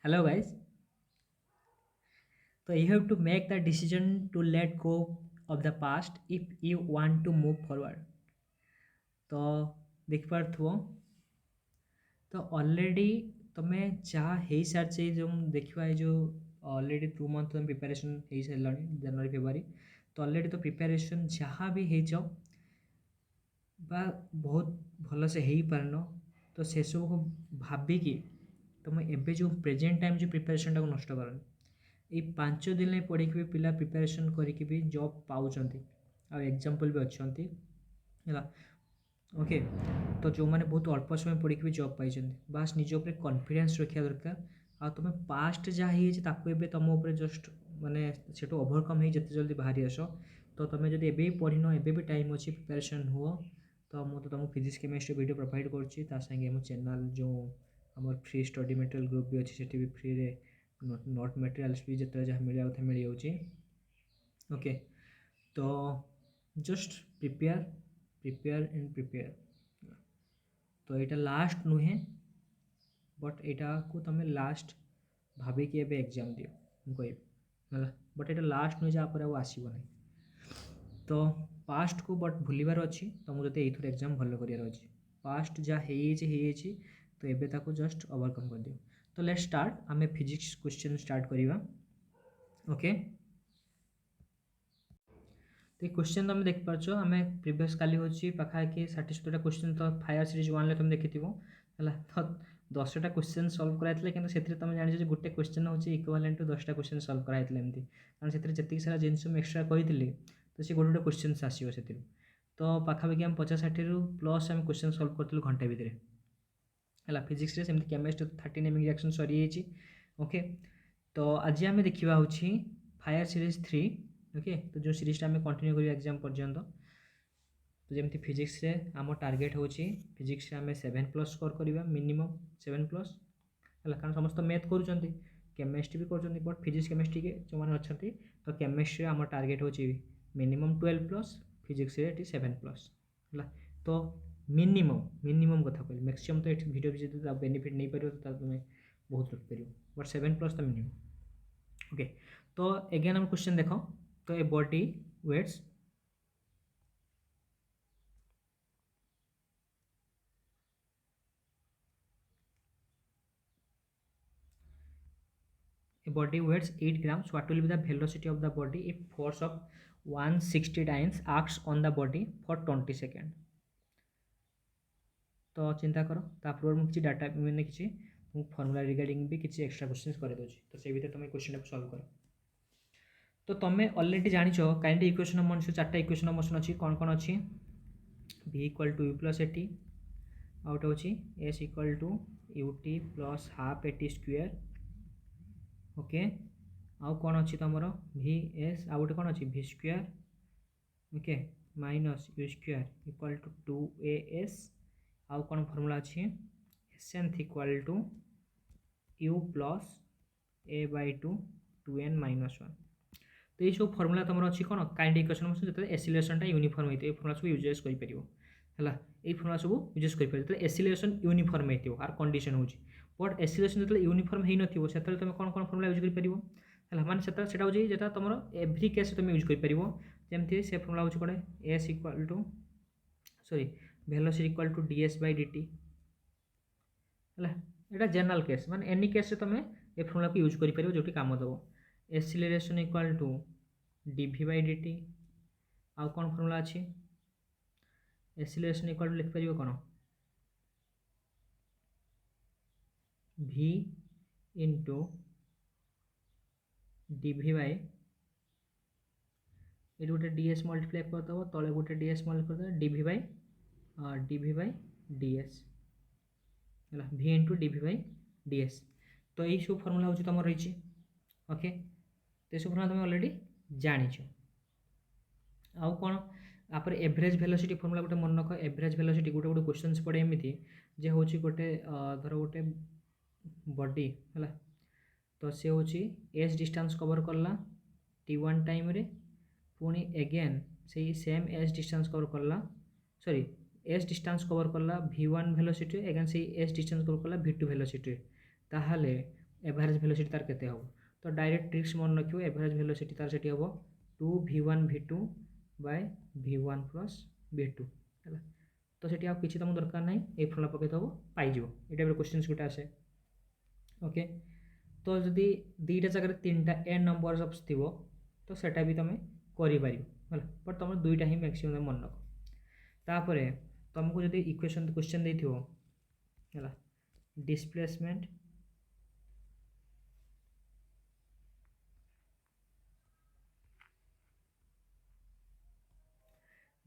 Hello guys. So you have to make the decision to let go of the past if you want to move forward. तो ଦେଖିପାରୁଥିବ ତ already ତମେ ଯାହା ହେଇସାରିଛେ ଯେଉଁ ଦେଖିବା ଏ ଯେଉଁ already 2 month ତମେ ପ୍ରିପାରେସନ୍ ହେଇସାରିଲାଣି ଜାନୁଆରୀ ଫେବୃଆରୀ ତ ଅଲରେଡ଼ି ତ ପ୍ରିପାରେସନ୍ ଯାହା ବି ହେଇଛ ବା ବହୁତ ଭଲସେ ହେଇପାରିନ ତ ସେସବୁକୁ ଭାବିକି ତମେ ଏବେ ଯେଉଁ ପ୍ରେଜେଣ୍ଟ ଟାଇମ୍ ଯେଉଁ ପ୍ରିପାରେସନ୍ଟାକୁ ନଷ୍ଟ କରନି ଏଇ 5 ଦିନ ପଢ଼ିକି ବି ପିଲା ପ୍ରିପାରେସନ୍ କରିକି ବି ଜବ୍ ପାଉଛନ୍ତି ଆଉ ଏକ୍ଜାମ୍ପଲ୍ ବି ଅଛନ୍ତି ହେଲା ଓକେ ତ ଯେଉଁମାନେ ବହୁତ ଅଳ୍ପ ସମୟ ପଢ଼ିକି ବି ଜବ୍ ପାଇଛନ୍ତି ବାସ୍ ନିଜ ଉପରେ କନଫିଡେନ୍ସ ରଖିବା ଦରକାର ଆଉ ତୁମେ ପାଷ୍ଟ ଯାହା ହେଇଯାଇଛି ତାକୁ ଏବେ ତୁମ ଉପରେ ଜଷ୍ଟ ମାନେ ସେଠୁ ଓଭରକମ୍ ହେଇ ଯେତେ ଜଲ୍ଦି ବାହାରି ଆସ ତ ତୁମେ ଯଦି ଏବେ ବି ପଢ଼ିନ ଏବେ ବି ଟାଇମ୍ ଅଛି ପ୍ରିପାରେସନ୍ ହୁଅ ତ ମୁଁ ତ ତୁମକୁ ଫିଜିକ୍ସ କେମିଷ୍ଟ୍ରି ଭିଡ଼ିଓ ପ୍ରୋଭାଇଡ଼ କରୁଛି ତା ସାଙ୍ଗେ ମୋ ଚ୍ୟାନେଲ୍ ଯେଉଁ ଆମର free study material group B ଅଛି ସେଠି ବି ଫ୍ରିରେ नोट मटेरियल्स भी जितना जहाँ मिले उतना मिल जाऊँगी ओके तो जस्ट प्रिपेयर एंड प्रिपेयर तो यहाँ लास्ट नुहे बट यहाँ को तुम लास्ट भाविक एवं एग्जाम दियो मुझे है बट यहाँ लास्ट नुहे जहाँ पर आसब ना तो पास्ट को बट भूलिबार अच्छी तो मुझे ये एग्जाम भल करार अच्छी पास्ट जहाँ तो एबे ताको जस्ट ओवरकम कर दियो तो लेट्स स्टार्ट आमे फिजिक्स क्वेश्चन स्टार्ट करिवा ओके तो क्वेश्चन तुम देख पारछो आमे प्रीवियस काली होची पाखा कि 60 क्वेश्चन तो फायर सीरीज 1 ले तुम देखिथिबो हला तो 10टा क्वेश्चन सॉल्व कराइतले किंतु सेथि तुम जानि जे गुटे क्वेश्चन होची इक्विवेलेंट टू 10टा क्वेश्चन सॉल्व कराइतले एमती कारण सेथि जति सारा जिंस हम एक्स्ट्रा कहितली तो से गोटे क्वेश्चन आसीबो सेथि तो पाखा कि हम 50-60 रु प्लस हम क्वेश्चन सॉल्व करथलु घंटा भितरे है फिजिक्स रे सेमती केमिस्ट्री 30 नेमिंग रिएक्शन सरी जाइए ओके तो आज आम देखा हूँ फायर सीरीज 3 ओके तो जो सीरीजटा आम कंटिन्यू करिया एग्जाम पर्यंत तो जमी फिजिक्स रे आम टार्गेट हूँ फिजिक्स रे आम 7+ स्कोर करवा मिनिमम 7+ है कारण समस्त मैथ करुँच केमिस्ट्री भी कर बट फिजिक्स केमिस्ट्री के जो मैंने अच्छा तो केमिस्ट्री आम टार्गेट हूँ मिनिमम 12+ फिजिक्स रे 7+ है तो मिनिमम कथा कहली मैक्सिमम तो ये वीडियो भी जो बेनिफिट नहीं पार तो तुम्हें बहुत रखिपर बट 7+ तो मिनिमम ओके तो एगेन हम क्वेश्चन देख तो a body weighs a body weighs 8 grams what will be the velocity of the body if force of 160 times acts on the body for 20 seconds तो चिंता कर तापर मुझे डाटा मैंने किसी फर्मुला रिगार्डिंग भी किसी एक्स्ट्रा क्वेश्चन कर दूसरी तो से भीतर तुम क्वेश्चन को सॉल्व कर तो तुम ऑलरेडी जानिछ काइंड इक्वेशन ऑफ मोशन 4टा इक्वेशन ऑफ मोशन अच्छी कौन कौन अच्छी v equal to u plus a t आउट हो s equal to u t plus half a t square okay आउ कौन अच्छी तुम भि एस आउ गोटे कौन अच्छी भि square okay minus u square equal to 2as आउ कौन फर्मूला अच्छी S N equal to u plus a by two 2n minus 1 तो ये सब फर्मूला तुम अच्छी कौन काइंड इक्वेशन जो एसिलेसनटा यूनिफॉर्म होती है फर्मूला सब यूजेस कर ये फर्मूला सब यूजेस कर एसिलेसन यूनिफॉर्म होती आर कंडीशन हो बट एसिलेसन जो यूनिफॉर्म हो नथिबो सेतले तुम कौन कौन फर्मूला यूज कर परिबो हला माने सेता सेटा हो जेता तुम एवरी केस तुम यूज कर परिबो जेमति से फर्मूला हो कोडे s equal to sorry velocity equal to ds by dt हला एटा जनरल केस माने एनी केस तुम ए फर्मूला को यूज कर परिबो जोटी काम दबो acceleration equal to dv by dt आउ कौन फर्मूला अच्छी एसिलेरेशन इक्वल टू लिख परिबो कोन v इंटू dv बाय ये गोटे ds मल्टीप्लाई करदेव तले गोटे ds मल्टीप्लाई करदे dv बाय ds है v into dv by ds तो यही सब फर्मूला हूँ तुम रही ओके तो सब फर्मूला तुम ऑलरेडी जानिछ आउ कौन आप एवरेज वेलोसिटी फर्मूला गोटे मन रख एवरेज वेलोसिटी गोटे गोटे क्वेश्चन पड़े एमती जे हूँ गोटे धर गोटे बॉडी है तो सी हूँ एस डिस्टेंस कवर कला t1 टाइम रे पुणी एगेन से सेम एस डिस्टेंस कवर कला सॉरी एस डिस्टेंस कवर कला v1 वेलोसिटी एगेन से एस डिस्टेंस कवर कला v2 वेलोसिटी ताहले एवरेज वेलोसिटी तार केते हम तो डायरेक्ट ट्रिक्स मन रखियो एवरेज वेलोसिटी तार सेठी हम 2v1 v2 bye v1 plus v2 है तो सेठी आ किछि तुम दरकार नहीं ए फॉर्मूला पके दबो पाई जिवो ए टाइप क्वेश्चंस गुटा आसे ओके तो जदि दुईटा जगह तीनटा एन नंबर ऑफ थिबो तो सेटा भी तुम करि पारियो होला बट तुम दुईटा ही मैक्सिमम मन रख तापरे तुमको जदि इक्वेशन क्वेश्चन देथिबो होला डिस्प्लेसमेंट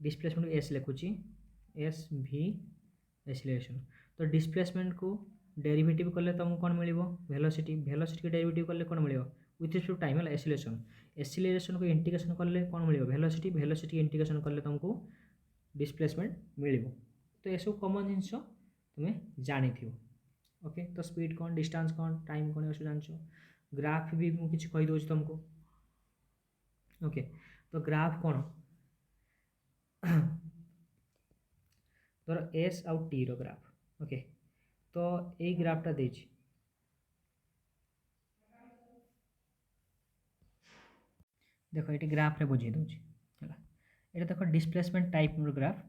डिस्प्लेसमेंट एस लिखुची एस भी एक्सीलरेशन तो डिस्प्लेसमेंट को डेरिवेटिव कले तुमको कौन मिल वेलोसिटी वेलोसिटी के डेरिवेटिव कले कौन मिल विथ रिस्पेक्ट टाइम है एक्सीलरेशन एक्सीलरेशन को इंटीग्रेशन कले कौन मिल वेलोसिटी वेलोसिटी इंटीग्रेशन कले तुमको डिस्प्लेसमेंट मिल तो ये सब कॉमन जिनस तुम्हें जानी थी ओके तो स्पीड कौन डिस्टेंस कौन टाइम कौन ये जान ग्राफ भी मुझे किसी कही दूसरी तुमको ओके तो ग्राफ कौन धर एस आउ टी रो ग्राफ ओके तो यही ग्राफटा देछि देखो ये ग्राफ रे बुझे दूँ है ये देख displacement type graph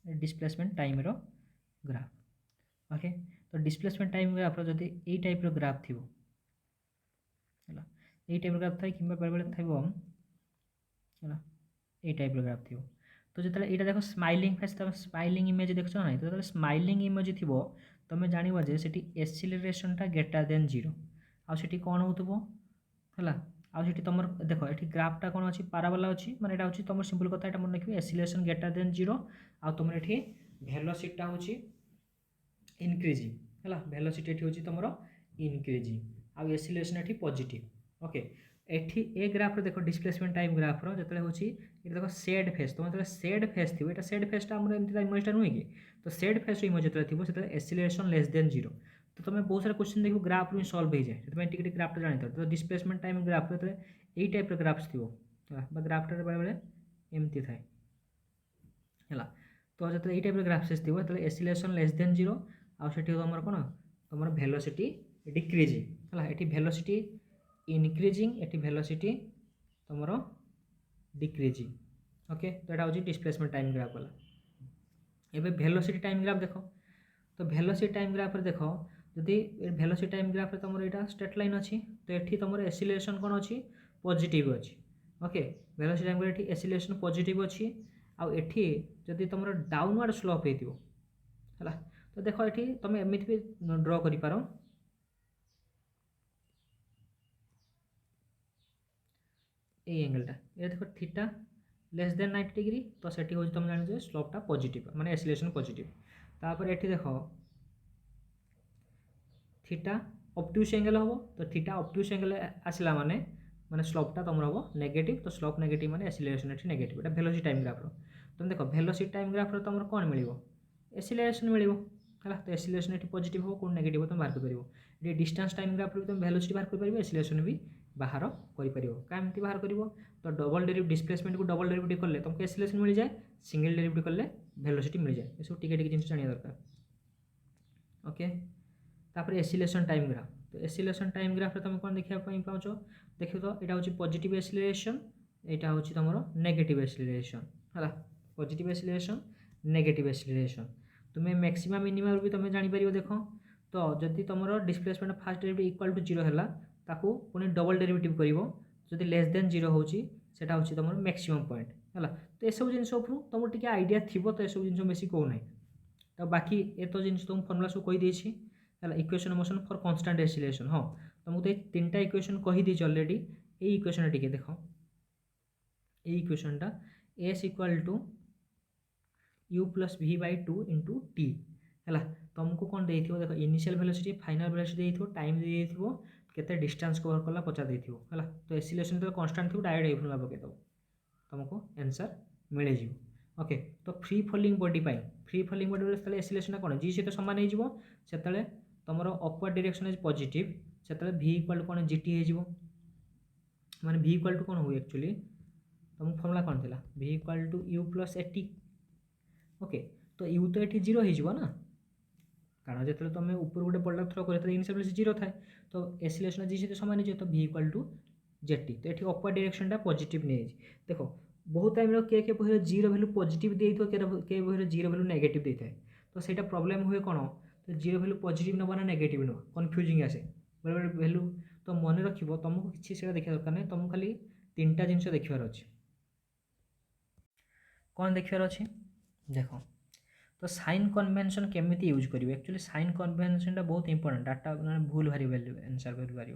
displacement time रो ग्राफ ओके तो डिस्प्लेसमेंट टाइम ग्राफ रो जदि ए टाइप रो ग्राफ थी है ये टाइप ग्राफ था कि बेले बेले थो है ये टाइप ग्राफ थी तो जो यहाँ देख स्माइलिंग फेस तुम स्माइलिंग इमेज देख ना तो स्माइलिंग इमेज थी तुम जान जे से एक्सीलरेशनटा ग्रेटर देन 0 आठी कौन हो है आठी तुम देख ये ग्राफटा कौन अच्छी पाराबोला अच्छी माने यहाँ हूँ तुम सिंपल कथा यहाँ मन रखिए एक्सीलरेशन ग्रेटर देन 0 आ तुम ये वेलोसिटीटा हूँ इनक्रीजिंग है वेलोसिटी हूँ तुम इनक्रीजिंग आ एक्सीलरेशन ये पॉजिटिव ओके एठी ए ग्राफ देख डिस्प्लेसमेंट टाइम ग्राफ रो जतले होची ये देख शेड फेस तुम जतले शेड फेस थी शेड फेसटा हमर एमती इमेजटा नुहे कि तो शेड फेस इमेज जतले थी से एक्सीलरेशन लेस देन 0 तो तुम बहुत सारा क्वेश्चन देखो ग्राफ रू सॉल्व हो जाए टिके ग्राफटा जानी तो डिस्प्लेसमेंट टाइम ग्राफ रो ये टाइप रो ग्राफ्स थी ग्राफटा बेले बेले एमती थाए है तो जो ये टाइप ग्राफ्स थी एक्सीलरेशन लेस देन 0 आठ तुम कौन तुम वेलोसिटी डिक्रीजिंग है ये वेलोसिटी इनक्रीजिंग एटी वेलोसिटी तुम डिक्रीजिंग ओके तो यहाँ हूँ डिस्प्लेसमेंट टाइम ग्राफ वाला एबे वेलोसिटी टाइम ग्राफ देख तो वेलोसिटी टाइम ग्राफ देख जदि वेलोसिटी टाइम ग्राफ तुम यहाँ स्ट्रेट लाइन अच्छी तो ये तुम एक्सीलरेशन कौन अच्छी पॉजिटिव अच्छी okay velocity time graph acceleration positive अच्छी आठी जदि तुम डाउनवर्ड स्लोप है तो देख ये तुम एमती भी ड्र कर पार ये एंगलटा ये देख थीटा लेस देन 90 डिग्री तो सेठी हो तुम जान स्लोपटा पॉजिटिव माने एक्सीलरेशन पॉजिटिव तापर एठी देखो थीटा ऑब्ट्यूज एंगल हम तो थीटा ऑब्ट्यूज एंगल आसला माने माने स्लोपटा तुम हम नेगेटिव तो स्लोप नेगेटिव माने एक्सीलरेशन एठी नेगेटिव एटा वेलोसिटी टाइम ग्राफ रो तुम देखो वेलोसिटी टाइम ग्राफ रो तुम कोन मिलिबो एक्सीलरेशन मिलिबो है तो एक्सीलरेशन एठी पॉजिटिव हो कोन नेगेटिव तुम बाहर कर परिबो ये डिस्टेंस टाइम ग्राफ रो तुम वेलोसिटी बाहर कर परिबो एक्सीलरेशन भी बाहर करमती बाहर कर तो डबल डेरिवेटिव डिस्प्लेसमेंट को डबल डेरिवेटिव कले तुमको एक्सीलरेशन मिल जाए सिंगल डेरिवेटिव कले वेलोसिटी मिल जाए ये सब टिके टिके जिनिस जानिया दरकार ओके तापर एक्सीलरेशन टाइम ग्राफ तो एक्सीलरेशन टाइम ग्राफ तुम कौन देखा पाच देख तो यहाँ हूँ पॉजिटिव एक्सीलरेशन यहाँ हूँ तुम नेगेटिव एक्सीलरेशन है पॉजिटिव एक्सीलरेशन नेगेटिव एक्सीलरेशन तुम्हें मैक्सिमम मिनिमम भी तुम जापर देख तो जदि तुम displacement first derivative equal to 0 है ताकू पुणी डबल डेरिवेटिव कर लेस देन 0 होटा हूँ तुम मैक्सिमम पॉइंट है तो यू जिन तुम टे आइडिया थी तो यू जिन बेस कहूना तो बाकी ये तो जिन तुम फर्मुला सब कहीदे है equation motion for constant acceleration हाँ तुमको तो ये 3टा इक्वेशन कहीदे अलरेडी ये इक्वेशन टी देख ये इक्वेशनटा s equal to u plus v by 2 into t है तुमको कौन दे देख इनिशियल वेलोसिटी फाइनल वेलोसिटी दे टाइम दे केते डिस्टेंस कवर कला पचार देथिबो हला तो एक्सीलरेशन तो कांस्टेंट थी डायरेक्ट ए फॉर्मूला पके दो तुमको आंसर मिले जिवो ओके तो फ्री फॉलिंग बॉडी पाई फ्री फॉलिंग बॉडी बेले एक्सीलरेशन कौन जी सहित सामान हो जिवो सेतले तुमरो अपवर्ड डायरेक्शन इज पॉजिटिव सेतले v इक्वल कौन जीटी हो जिवो माने v इक्वल टू कौन हो एक्चुअली तुम फॉर्मूला कौन थिला v equal to u plus 80 okay तो u तो ये 0 हो जिवो ना कारण जो तुम ऊपर गोटे बड़ा थ्रो कर इनिशियल वेलोसिटी 0 थाए तो एक्सीलरेशन जी सहित सामान हो तो v इक्वल टू जेटी तो ये अपर डायरेक्शनटा पॉजिटिव नहीं देख बहुत टाइम के बही जीरो भैल्यू पॉजिटिव दे के बही जीरो भैल्यू नेगेटिव देता है तो सहीटा प्रोब्लेम हुए कौन तो जीरो भैल्यू पॉजिटिव नब ना नेगेटिव नब कन्फ्यूजिंग आसे बेले बेले भैल्यू तो मन रख तुमको किसी से देखा दरकार नहीं तुमको खाली 3टा जिन देखार अच्छे कौन देखार अच्छे देख तो साइन कन्वेंशन केमी यूज करेंगे एक्चुअली साइन कन्वेंशन बहुत इंपोर्टेंट डाटा भूल भारी वैल्यू आंसर भूल भारी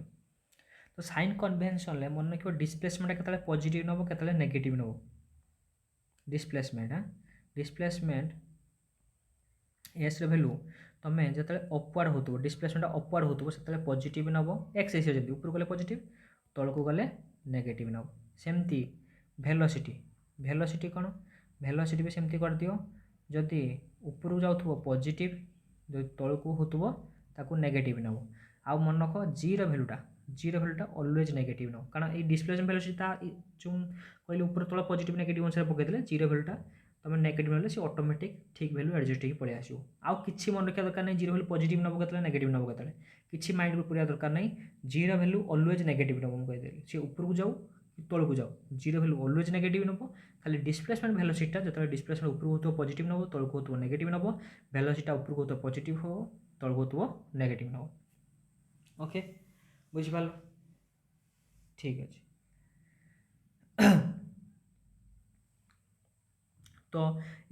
तो साइन कन्वेंशन मन रख डिस्प्लेसमेंट के पॉजिटिव नब के नेगेटिव नब डिस्प्लेसमेंट हाँ डिस्प्लेसमेंट एस भैल्यू तुम जो अपवार्ड हो डिस्प्लेसमेंट अपवार्ड हो से पॉजिटिव नब एक्स ऐसी ऊपर गले पॉजिटिव तल को गले नेगेटिव नब सेमती वेलोसिटी वेलोसिटी कौन वेलोसिटी भी सेमती कर दियो जदि ऊपर जाऊ पॉजिटिव जो तल को हो नेगेटिव नब आउ मन रख जीरो भैल्यूटा ऑलवेज नेगेटिव नब कारण ये डिस्प्लेसमेंट वेलोसिटी जो कहले ऊपर तल पॉजिटिव नेगेटिव अनुसार पकईदे जीरो भैल्यूटा तुम नेगेटिव ना सी ऑटोमेटिक ठीक वैल्यू एडजस्ट होकर पड़े आसो आउ कि मन रखा दरकार नहीं जीरो भैल्यू पॉजिटिव नब के नेगेटिव नब के किसी माइंड में पूरा दरकार नहीं जीरो भैल्यू ऑलवेज नेगेटिव नब मुझे सी ऊपर को जाऊ तल को जाऊ जीरो भैल्यू ऑलवेज नेगेटिव नब खाली डिस्प्लेसमेंट वेलोसिटी जो डिस्प्लेसमेंट ऊपर हो पॉजिटिव नब तल को हो नेगेटिव नब वेलोसिटी ऊपर को हो पॉजिटिव हो तल को हो नेगेटिव नब ओके बुझिपाल ठीक अच्छे तो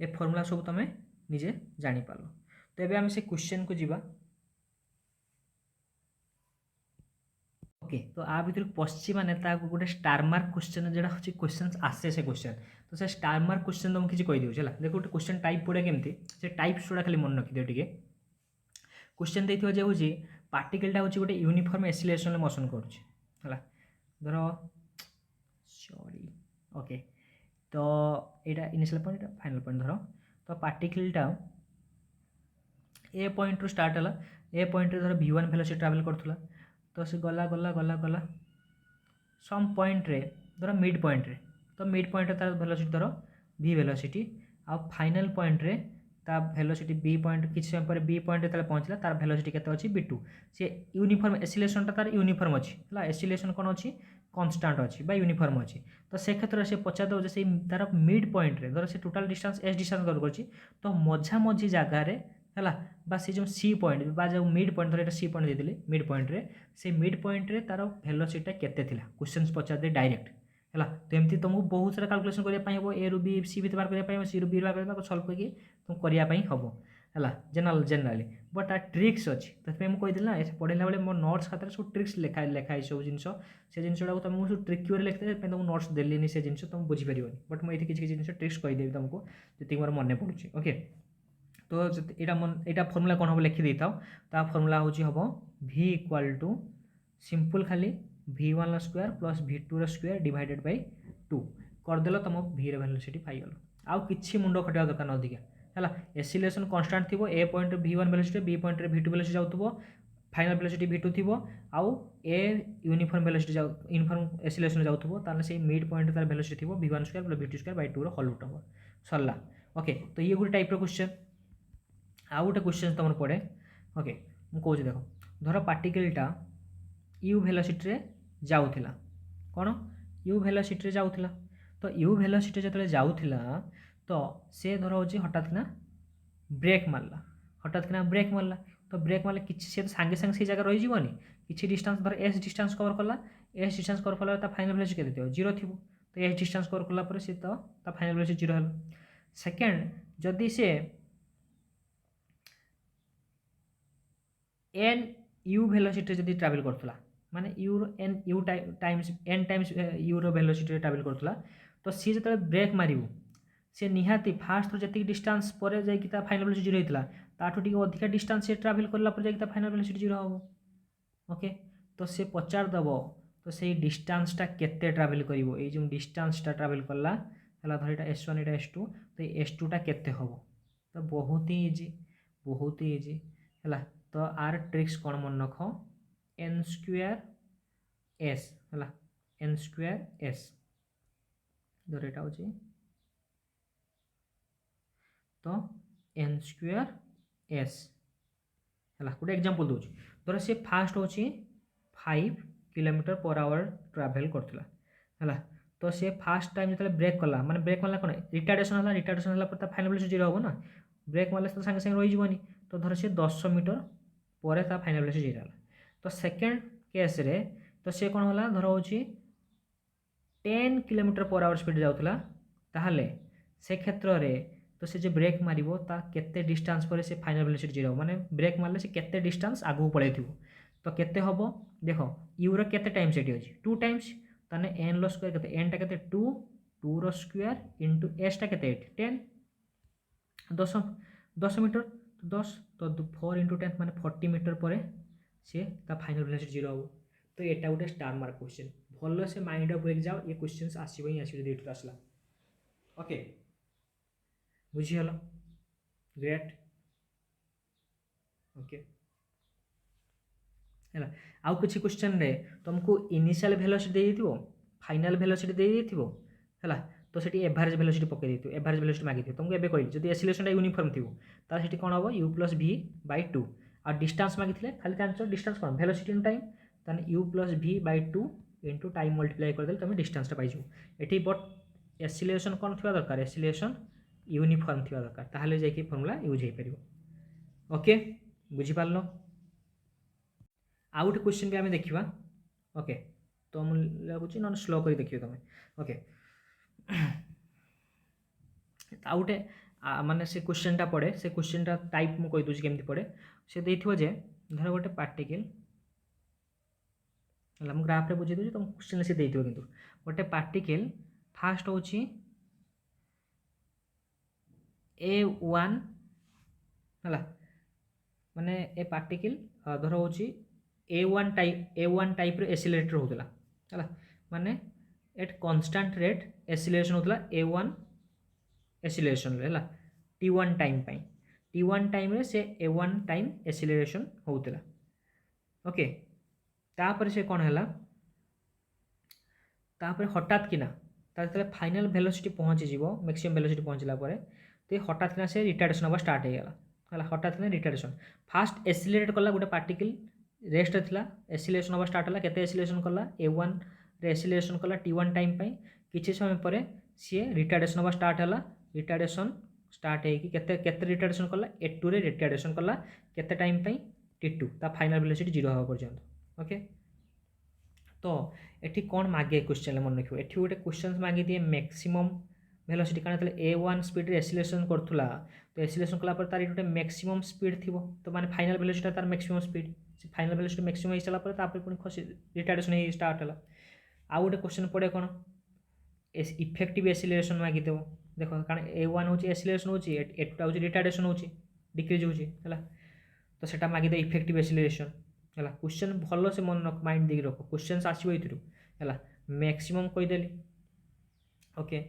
ये फॉर्मूला सब तुम निजे जानीपार तो ये आम से क्वेश्चन को जीवा ओके तो आ भर पश्चिम माने गोटे स्टार मार्क क्वेश्चन जोड़ा हूँ क्वेश्चन आसे से क्वेश्चन तो से स्टार मार्क क्वेश्चन तुमको किसी कहीदेव है देखो गोटे क्वेश्चन टाइप पड़ा केमती से टाइप्स गुड़ा खाली मन रखिदिव टे क्वेश्चन देखिए जो हूँ पार्टिकलटा हूँ गोटे यूनिफॉर्म एक्सीलरेशन मोशन करा धर सॉरी ओके तो यहाँ इनिशियल पॉइंट फाइनल पॉइंट धर तो पार्टिकलटा ए पॉइंट रू स्टार्ट है ए पॉइंट धर v1 वेलोसिटी ट्रैवल करूला तो सी गला गला गला गला सम पॉइंट रे धर मिड पॉइंट रे तो मिड पॉइंट तार वेलोसिटी धर v वेलोसिटी आ फाइनल पॉइंट रे ता वेलोसिटी b पॉइंट किसी समय पर b पॉइंट रे पहुँचला तार वेलोसिटी केते अछि v2 से यूनिफॉर्म एक्सीलरेशनटा तार यूनिफॉर्म अछि हला एक्सीलरेशन कोन अछि कांस्टेंट अछि बा यूनिफॉर्म अछि तो से क्षेत्र से पचार दो से तार मिड पॉइंट रे धर से total distance s distance cover करछि तो मझा मझी जगह रे है बा से जो सी पॉइंट बा जो मिड पॉइंट धर सी पॉइंट देदेली मिड पॉइंट रे से मिड पॉइंट रे तार वेलोसिटी केते थिला क्वेश्चन पचार दे डायरेक्ट है तो एमती तुमको बहुत सारा कैलकुलेशन करने ए रु बी सी भी बाहर करने सी रु बी बाहर करने सल्व करके तुम करने हम है जेनराली बट आ ट्रिक्स अच्छी तो मुझे कहीदे ना पढ़ला बेले मो नोट्स खाते सब ट्रिक्स लिखाई सब जिन से जिनटा तुमको सब ट्रिक वे लिखते तुमको नोट्स देली से जिन तुम बुझीपार बट मुझे किसी जिन ट्रिक्स कहीदेवी तुमको जी मोर मन पड़ुଛି ओके तो यहाँ फर्मूला कौन हम लिखी था ता फर्मूला हूँ हम v इक्वल टू सिंपल खाली v1 square plus v2 square divided by 2 करदेल तुम v वेलोसिटी पाइगल आउ कि मुंड खटिया दरकार अधिका है एक्सीलरेशन कांस्टेंट थी A point v1 velocity B point v2 velocity जाऊँ फाइनल वेलोसिटी v2 थी आउ a uniform velocity uniform acceleration जाऊँ से मिड पॉइंट तार वेलोसिटी थी v1 square plus v2 square by 2 whole root हम सरला ओके तो ये गोटे टाइप क्वेश्चन आउ गोटे क्वेश्चन तुम पड़े ओके मुझे देख धर पार्टिकलटा यू वेलोसिटी रे जाऊला कौन यू वेलोसिटी रे जाऊला तो यू वेलोसिटी जो जाऊला तो से धर हो हठात ना ब्रेक मारला हठात किना ब्रेक मारला तो ब्रेक मारे किसी से सांगे सांगे से जगह रही किसी डिस्टेंस धर एस डिस्टेंस कवर कला एस डिस्टेंस कवर कला फाइनल वेलोसिटी केते जीरो थी तो एस डिस्टेंस कवर कला सी तो फाइनल वेलोसिटी जीरो है सेकेंड जदि से एन यू वेलोसिटी जदि ट्रैवल करथला माने u n u times n times u रो वेलोसिटी ट्रैवल करथला तो सी जते ब्रेक मारिबो से निहाती फास्ट थ्रू जति डिस्टेंस पर जाई कि ता फाइनल वेलोसिटी जीरो हेतला ताठू टिके अधिका डिस्टेंस से ट्रैवल करला पर जाई कि ता फाइनल वेलोसिटी जीरो हो ओके तो से पचार दबो तो से डिस्टेंसटा केते ट्रैवल करिवो ए जो डिस्टेंसटा ट्रैवल करला हला धर एटा s1 एटा s2 तो s2 टा केते होबो तो बहुत ही इजी हला तो आर ट्रिक्स कौन मन रख एन स्क्वायर एस है एन स्क्वायर एस धर यहाँ हूँ तो एन स्क्वायर एस है गोटे एग्जांपल दूँ धर सी फास्ट हूँ 5 किलोमीटर पर आवर ट्रावेल करथिला है तो सी फास्ट टाइम जो ब्रेक कला माने ब्रेक मारला कौन रिटार्डेसन है रिटार्डेसन है फाइनल वेलोसिटी जीरो हम ना ब्रेक मारले तो सागे सागे रहीजी तो धर सी 10 मीटर पर फाइनल वेलोसिटी जीरो है तो सेकेंड केस रे तो सी कौन है धर हूँ 10 किलोमीटर पर आवर स्पीड जाऊला ताहले से क्षेत्र में तो से जो ब्रेक मारिबो ता केते डिस्टेंस पर से फाइनल वेलोसिटी जीरो माने ब्रेक मारले से केते डिस्टेंस आगु पळै थिबो तो केते हबो देखो यू रो केते टाइम्स सेठी अछि 2 टाइम्स ताने n रो स्क्वायर केते n टा केते 2 2 रो स्क्वायर इनटू s टा केते 8 10 10 मीटर तो 10 तो 4 इंटू 10 माने 40 मीटर पर से ता फाइनल वेलोसिटी जीरो हो तो एटा गोटे स्टार मार्क क्वेश्चन भल से माइंड ऑफ ब्रेक जाओ ये क्वेश्चंस आसीबो ही आसीबो डेट आसला ओके बुझीगल ग्रेट ओके है आउ किसी क्वेश्चन रे तुमको इनिशियल वेलोसिटी दे दिथिबो फाइनल वेलोसिटी दे दिथिबो है तो सेठी एवरेज वेलोसिटी पके दिथिबो एवरेज वेलोसिटी मागी दिथिबो तुमको एबे कहली जदी एक्सीलरेशन यूनिफॉर्म थिबो ता सेठी कोन हबो u + v / 2 आ डिस्टेंस मागिथिले खाली answer distance cone velocity in time ताने u + v / 2 into time multiply कर देले तुम डिस्टेंस टा पाइजो एठी बट एक्सीलरेशन कोन थिबा दरकार एक्सीलरेशन यूनिफॉर्म थिबा दरकार ताहले जाई कि फार्मूला यूज हे परिबो ओके बुझी पारलो आउट क्वेश्चन भी आम देखा ओके तो मुझे लगुच ना स्लो कर देखिए तुम ओके आउटे माने से क्वेश्चन टा पड़े से क्वेश्चन टा टाइप मु कहि दूची केमती पड़े से देथिबो जे धर गोटे पार्टिकल हला मु ग्राफ रे बुझे दूची तुम क्वेश्चन से देथिबो किंतु गोटे पार्टिकल फास्ट होची a1 हला माने ए पार्टिकल धर होची A1 टाइप रे एक्सीलरेटर होतला हला माने एट कांस्टेंट रेट एक्सीलरेशन होतला A1 एक्सीलरेशन रे हला T1 टाइम पाई T1 टाइम रे से A1 टाइम एक्सीलरेशन होतला ओके तापर से कोन हला तापर हठात किना ताले फाइनल वेलोसिटी पहुंची जीवो मैक्सिमम वेलोसिटी पहुंचला परे ते हठात किना से रिटार्डेशन होबा स्टार्ट हे गेला हला हठात किना रिटार्डेशन फास्ट एक्सीलरेट करला गोटे पार्टिकल रेस्ट थिला एक्सीलरेशन होबा स्टार्ट हला केते एक्सीलरेशन करला A1 रे एक्सीलरेशन करला T1 टाइम पाई किछि समय परे सी रिटार्डेशन होबा स्टार्ट हला रिटार्डेशन स्टार्ट हे कि केते केते रिटार्डेशन करला A2 रे रिटार्डेशन करला केते टाइम पाई T2 ता फाइनल वेलोसिटी जीरो होबा पर्यंत ओके तो एठी कोन मागे क्वेश्चन मन रखियो एठी गोटे क्वेश्चन मागे दिए मैक्सिमम वेलोसिटी कारण तले A1 स्पीड रे एक्सीलरेशन करथुला तो एक्सीलरेशन कला पर तार गोटे मैक्सिमम स्पीड थिबो तो माने फाइनल वेलोसिटी तार मैक्सिमम स्पीड से फाइनल वेलोसिटी मैक्सिमम हो चला पर तापर पुनी खसी रिटार्डेशन हे स्टार्ट हला आ गोटे क्वेश्चन पड़े कोन इफेक्टिव एक्सीलरेशन मागी देबो देखो कारण A1 होची एक्सीलरेशन होची A2 होची रिटार्डेशन होची डिक्रीज होची हला तो सेटा मागी दे इफेक्टिव एक्सीलरेशन हला क्वेश्चन भलो से मन रख माइंड देगी रखो क्वेश्चंस आसीबो इथरु हला मैक्सिमम कहि देली ओके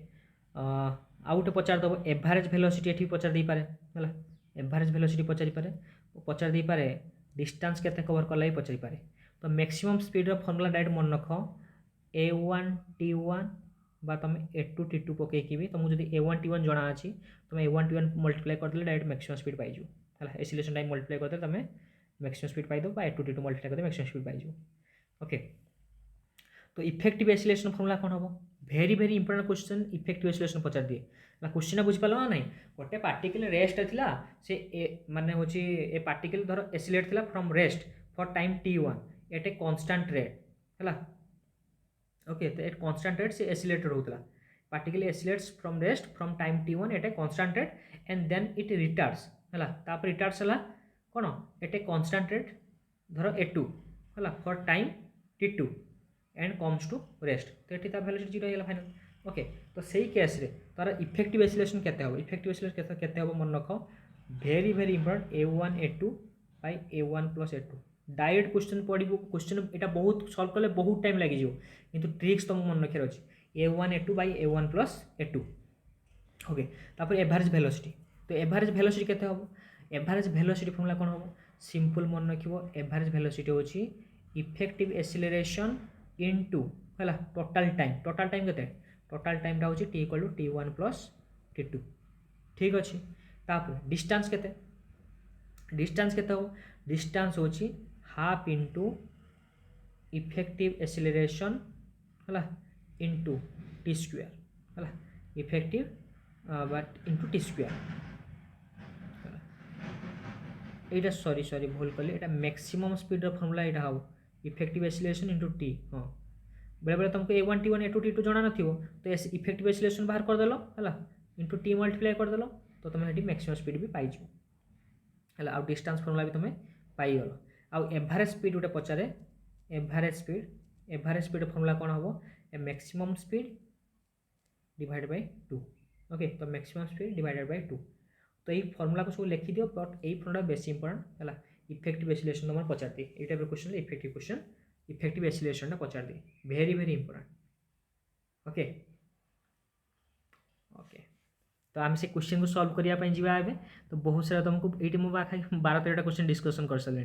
आउट पचार दबो एवरेज वेलोसिटी एठी पचार दे पारे हला एवरेज वेलोसिटी पचार दे पारे डिस्टेंस केते कवर करला ही पचारि पारे तो मैक्सिमम स्पीड रो फार्मूला डायरेक्ट मन रख A1 T1 बा तुम A2 T2 पके कि भी तुमको जदी A1 T1 जणा अछि तुम A1 T1 मल्टीप्लाई कर देले डायरेक्ट मैक्सिमम स्पीड पाइ जु हला एक्सीलरेशन टाइम मल्टीप्लाई कर दे तुम मैक्सिमम स्पीड पाइ दो बा A2 T2 मल्टीप्लाई कर दे मैक्सिमम स्पीड पाइ जु ओके तो इफेक्टिव एक्सीलरेशन फार्मूला कोन हबो very very important question effective acceleration पचार दिए ना क्वेश्चन बुझ पालो ना नहीं गोटे पार्टिकल रेस्ट थिला से माने होची ए पार्टिकल धर एक्सीलरेट थिला from rest for time T1 at a constant rate हला ओके तो एट कांस्टेंट रेट से एक्सीलरेटेड होतला particle accelerates from rest from time T1 at a constant rate and then it retards हला तापर retards हला कोन at a constant rate धर A2 हला for time T2 and comes to rest तो एठी ता वेलोसिटी जीरो हेला फाइनल ओके तो सही केस रे तार इफेक्टिव एक्सीलरेशन केते हो इफेक्टिव एक्सीलरेशन केते हो मन रखो very very important A1 A2 bye A1 + A2 direct question पढ़िबो क्वेश्चन एटा बहुत सॉल्व करले बहुत टाइम लागि जिवो किंतु ट्रिक्स तुम मन रखे अछि A1 A2 bye A1 + A2 okay तापर एवरेज वेलोसिटी तो एवरेज वेलोसिटी केते हो एवरेज वेलोसिटी फार्मूला कोन हो सिंपल मन रखिबो एवरेज वेलोसिटी होची इफेक्टिव एक्सीलरेशन इनटू हला टोटल टाइम केते टोटल टाइम टा होची t = t1 + t2 ठीक अछि तापर डिस्टेंस केते हो डिस्टेंस होची हाफ इंटू इफेक्टिव एक्सेलरेशन है इंटू टी स्क्वायर है effective but into T square Etah sorry sorry भूल कली एटा मैक्सिमम स्पीड रो फार्मूला एटा हम इफेक्टिव एक्सेलरेशन इंटू टी हाँ बेले बेले तुमको A1 T1 A2 T2 जाना नथिबो तो इफेक्टिव एक्सेलरेशन बाहर कर देलो है इंटू टी मल्टीप्लाई कर देलो तो तुम ये मैक्सिमम स्पीड भी पाइज है आउ डिस्टेंस फार्मूला भी तुम पाइगल आउ एवरेज स्पीड गोटे पचारे एवरेज स्पीड फार्मूला कौन हम ए maximum speed divide by 2 okay तो मैक्सिमम स्पीड डिवाइडेड बाय 2 तो ये फर्मूला को सब लिखि दियो बट ये फर्मूला बेस इंपोर्टेंट है इफेक्टिव एक्सेलरेशन तुम पचार दिए ये type question effective question effective acceleration पचार दिए very very important okay okay तो आम से क्वेश्चन को सॉल्व करने जावा तो बहुत सारा तुमको ये मुझे पाखा 12-13 क्वेश्चन डिस्कसन कर सारे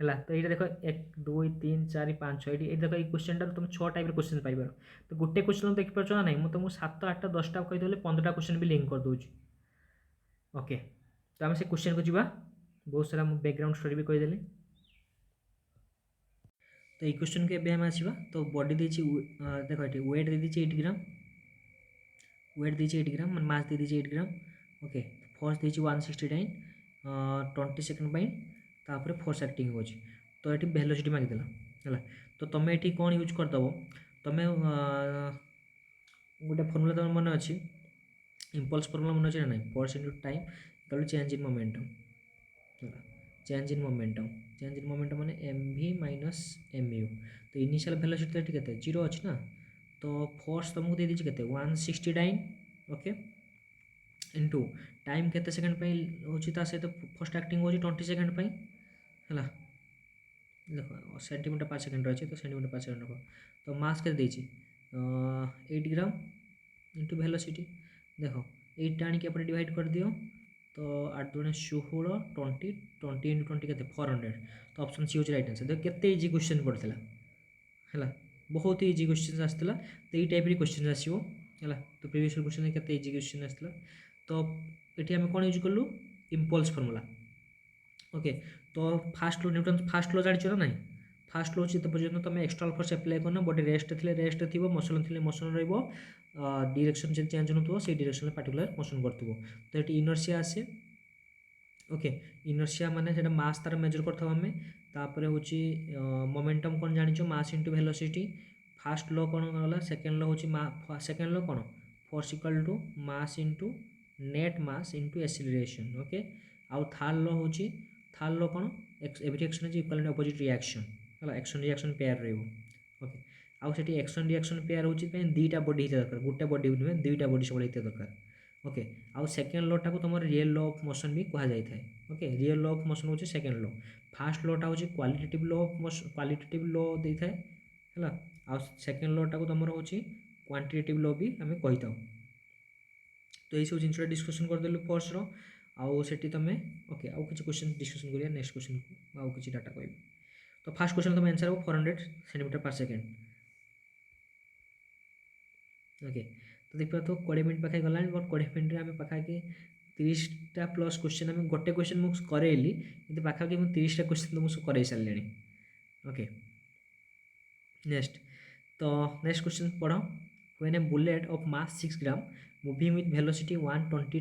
है तो ये देख 1 2 3 4 5 6 ये देख ये क्वेश्चन तुम 6 टाइप क्वेश्चन पाइबार तो गोटे क्वेश्चन देखिपार ना नहीं मुझे तुमको 7 8 10टा कहीदेली 15टा क्वेश्चन भी लिंक कर दूँ ओके तो आम से क्वेश्चन को जीवा बहुत सारा बैकग्राउंड स्टोरी भी कहीदेली तो ये क्वेश्चन को एवं आसवा तो बॉडी देख ये वेट दे दीजिए 8 ग्राम वेट दीजिए 8 ग्राम मास दे दीजिए 8 ग्राम ओके फोर्स दीजिए 169 20 सेकेंड पाई तापर फोर्स एक्टिंग हो तो ये वेलोसिटी मागिदेला है तो तुम ये कौन यूज करदेव तुम गोटे फर्मूला तुम मन अच्छी इम्पल्स फर्मूला मन अच्छे ना force into time equal change in momentum change in momentum माने M V minus M U तो इनिशियल वेलोसिटी के 0 अच्छी ना तो फोर्स तुमको दे दीजिए के 169 ओके इंटू टाइम केते सेकंड हूँ सहित फर्स्ट एक्टिंग हो 20 सेकेंड है देख सेंटीमीटर पर सेकेंड अच्छे तो सेंटीमीटर पर सेकेंड रख तो मास के 8 ग्राम इंटू वेलोसिटी देख 8 आनिक डिवाइड कर दियो तो 8 दूने 16 20 20 इंटू 20 के 400 तो ऑप्शन सी हो राइट आंसर देख केते इजी क्वेश्चन पड़ता है बहुत इजी क्वेश्चन आसाला तो ये टाइप क्वेश्चन आसो है तो प्रीवियस क्वेश्चन के इजी क्वेश्चन आसाला तो ये आम कौन यूज कलु इम्पल्स फर्मूला ओके तो फास्ट लो न्यूटन फास्ट लो जान ना ना फास्ट लो अच्छी पर्यटन तुम एक्सटर्नल फोर्स एप्लाई करना बॉडी रेस्ट थे रेस्ट थी मोशन थे मोशन डायरेक्शन जो चेंज हो से डायरेक्शन पार्टिकुलर मोशन कर तो ये इनर्सिया आसे ओके इनर्सिया माने सेटा मास तार मेजर करथाव हमें तापर होची मोमेंटम कौन जानिछो mass into velocity first law कौन गला सेकेंड लॉ होची सेकेंड लॉ कौन force equal to mass into net mass into acceleration okay आउ थर्ड लॉ होची थर्ड लॉ कौन every action is equal to opposite reaction है एक्शन रिएक्शन पेयर रहिबो okay आउ सेठी एक्शन रिएक्शन पेयर होची पे दुईटा बॉडी हिते दरकार गोटे बॉडी नुहे दुईटा बॉडी सब हिते दरकार ओके आउ सेकेंड लॉ टाको तुम रियल लॉ ऑफ मोशन भी कहा जाए okay real law of motion होची सेकेंड लॉ फास्ट लॉटा होची qualitative law of motion qualitative law दे थाए है आउ सेकेंड लॉ टाको तुम होची क्वांटिटेटिव लॉ भी आम कही था तो यही सब जिनसा डिस्कसन करदेलु फोर्स रो आउ सेठी तुम ओके आउ किसी क्वेश्चन डिस्कसन करिया नेक्स्ट क्वेश्चन को आउ किसी डाटा कहबी तो फास्ट क्वेश्चन तुम आंसर हो 400 सेंटीमीटर पर सेकेंड ओके तो देखिए तो 20 मिनट पाखे गला बट 20 मिनट आम पाखापि 30टा प्लस क्वेश्चन आम गोटे क्वेश्चन मुझे करेली कि पाखापि मुझे 30टा क्वेश्चन तुमको कर सारे ओके नेक्स्ट तो नेक्स्ट क्वेश्चन पढ़ when a bullet of mass 6 gram moving with velocity 120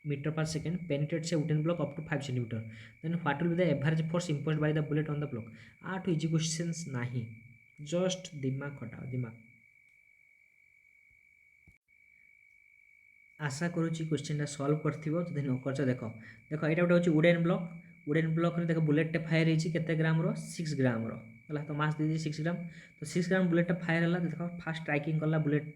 meter per second penetrates a wooden block up to 5 centimeter then what will be the average force imposed by the bullet on the block आठ easy questions नहीं just दिमाग खटाओ दिमाग आशा करुच्ची question solve कर न कर देख देख यहाँ गोटे हूँ वुडेन ब्लॉक देख बुलेट फायर होते ग्राम 6 ग्राम है तो मास दे 6 ग्राम तो 6 ग्राम बुलेट फायर है देख फास्ट स्ट्राइकिंग कला बुलेट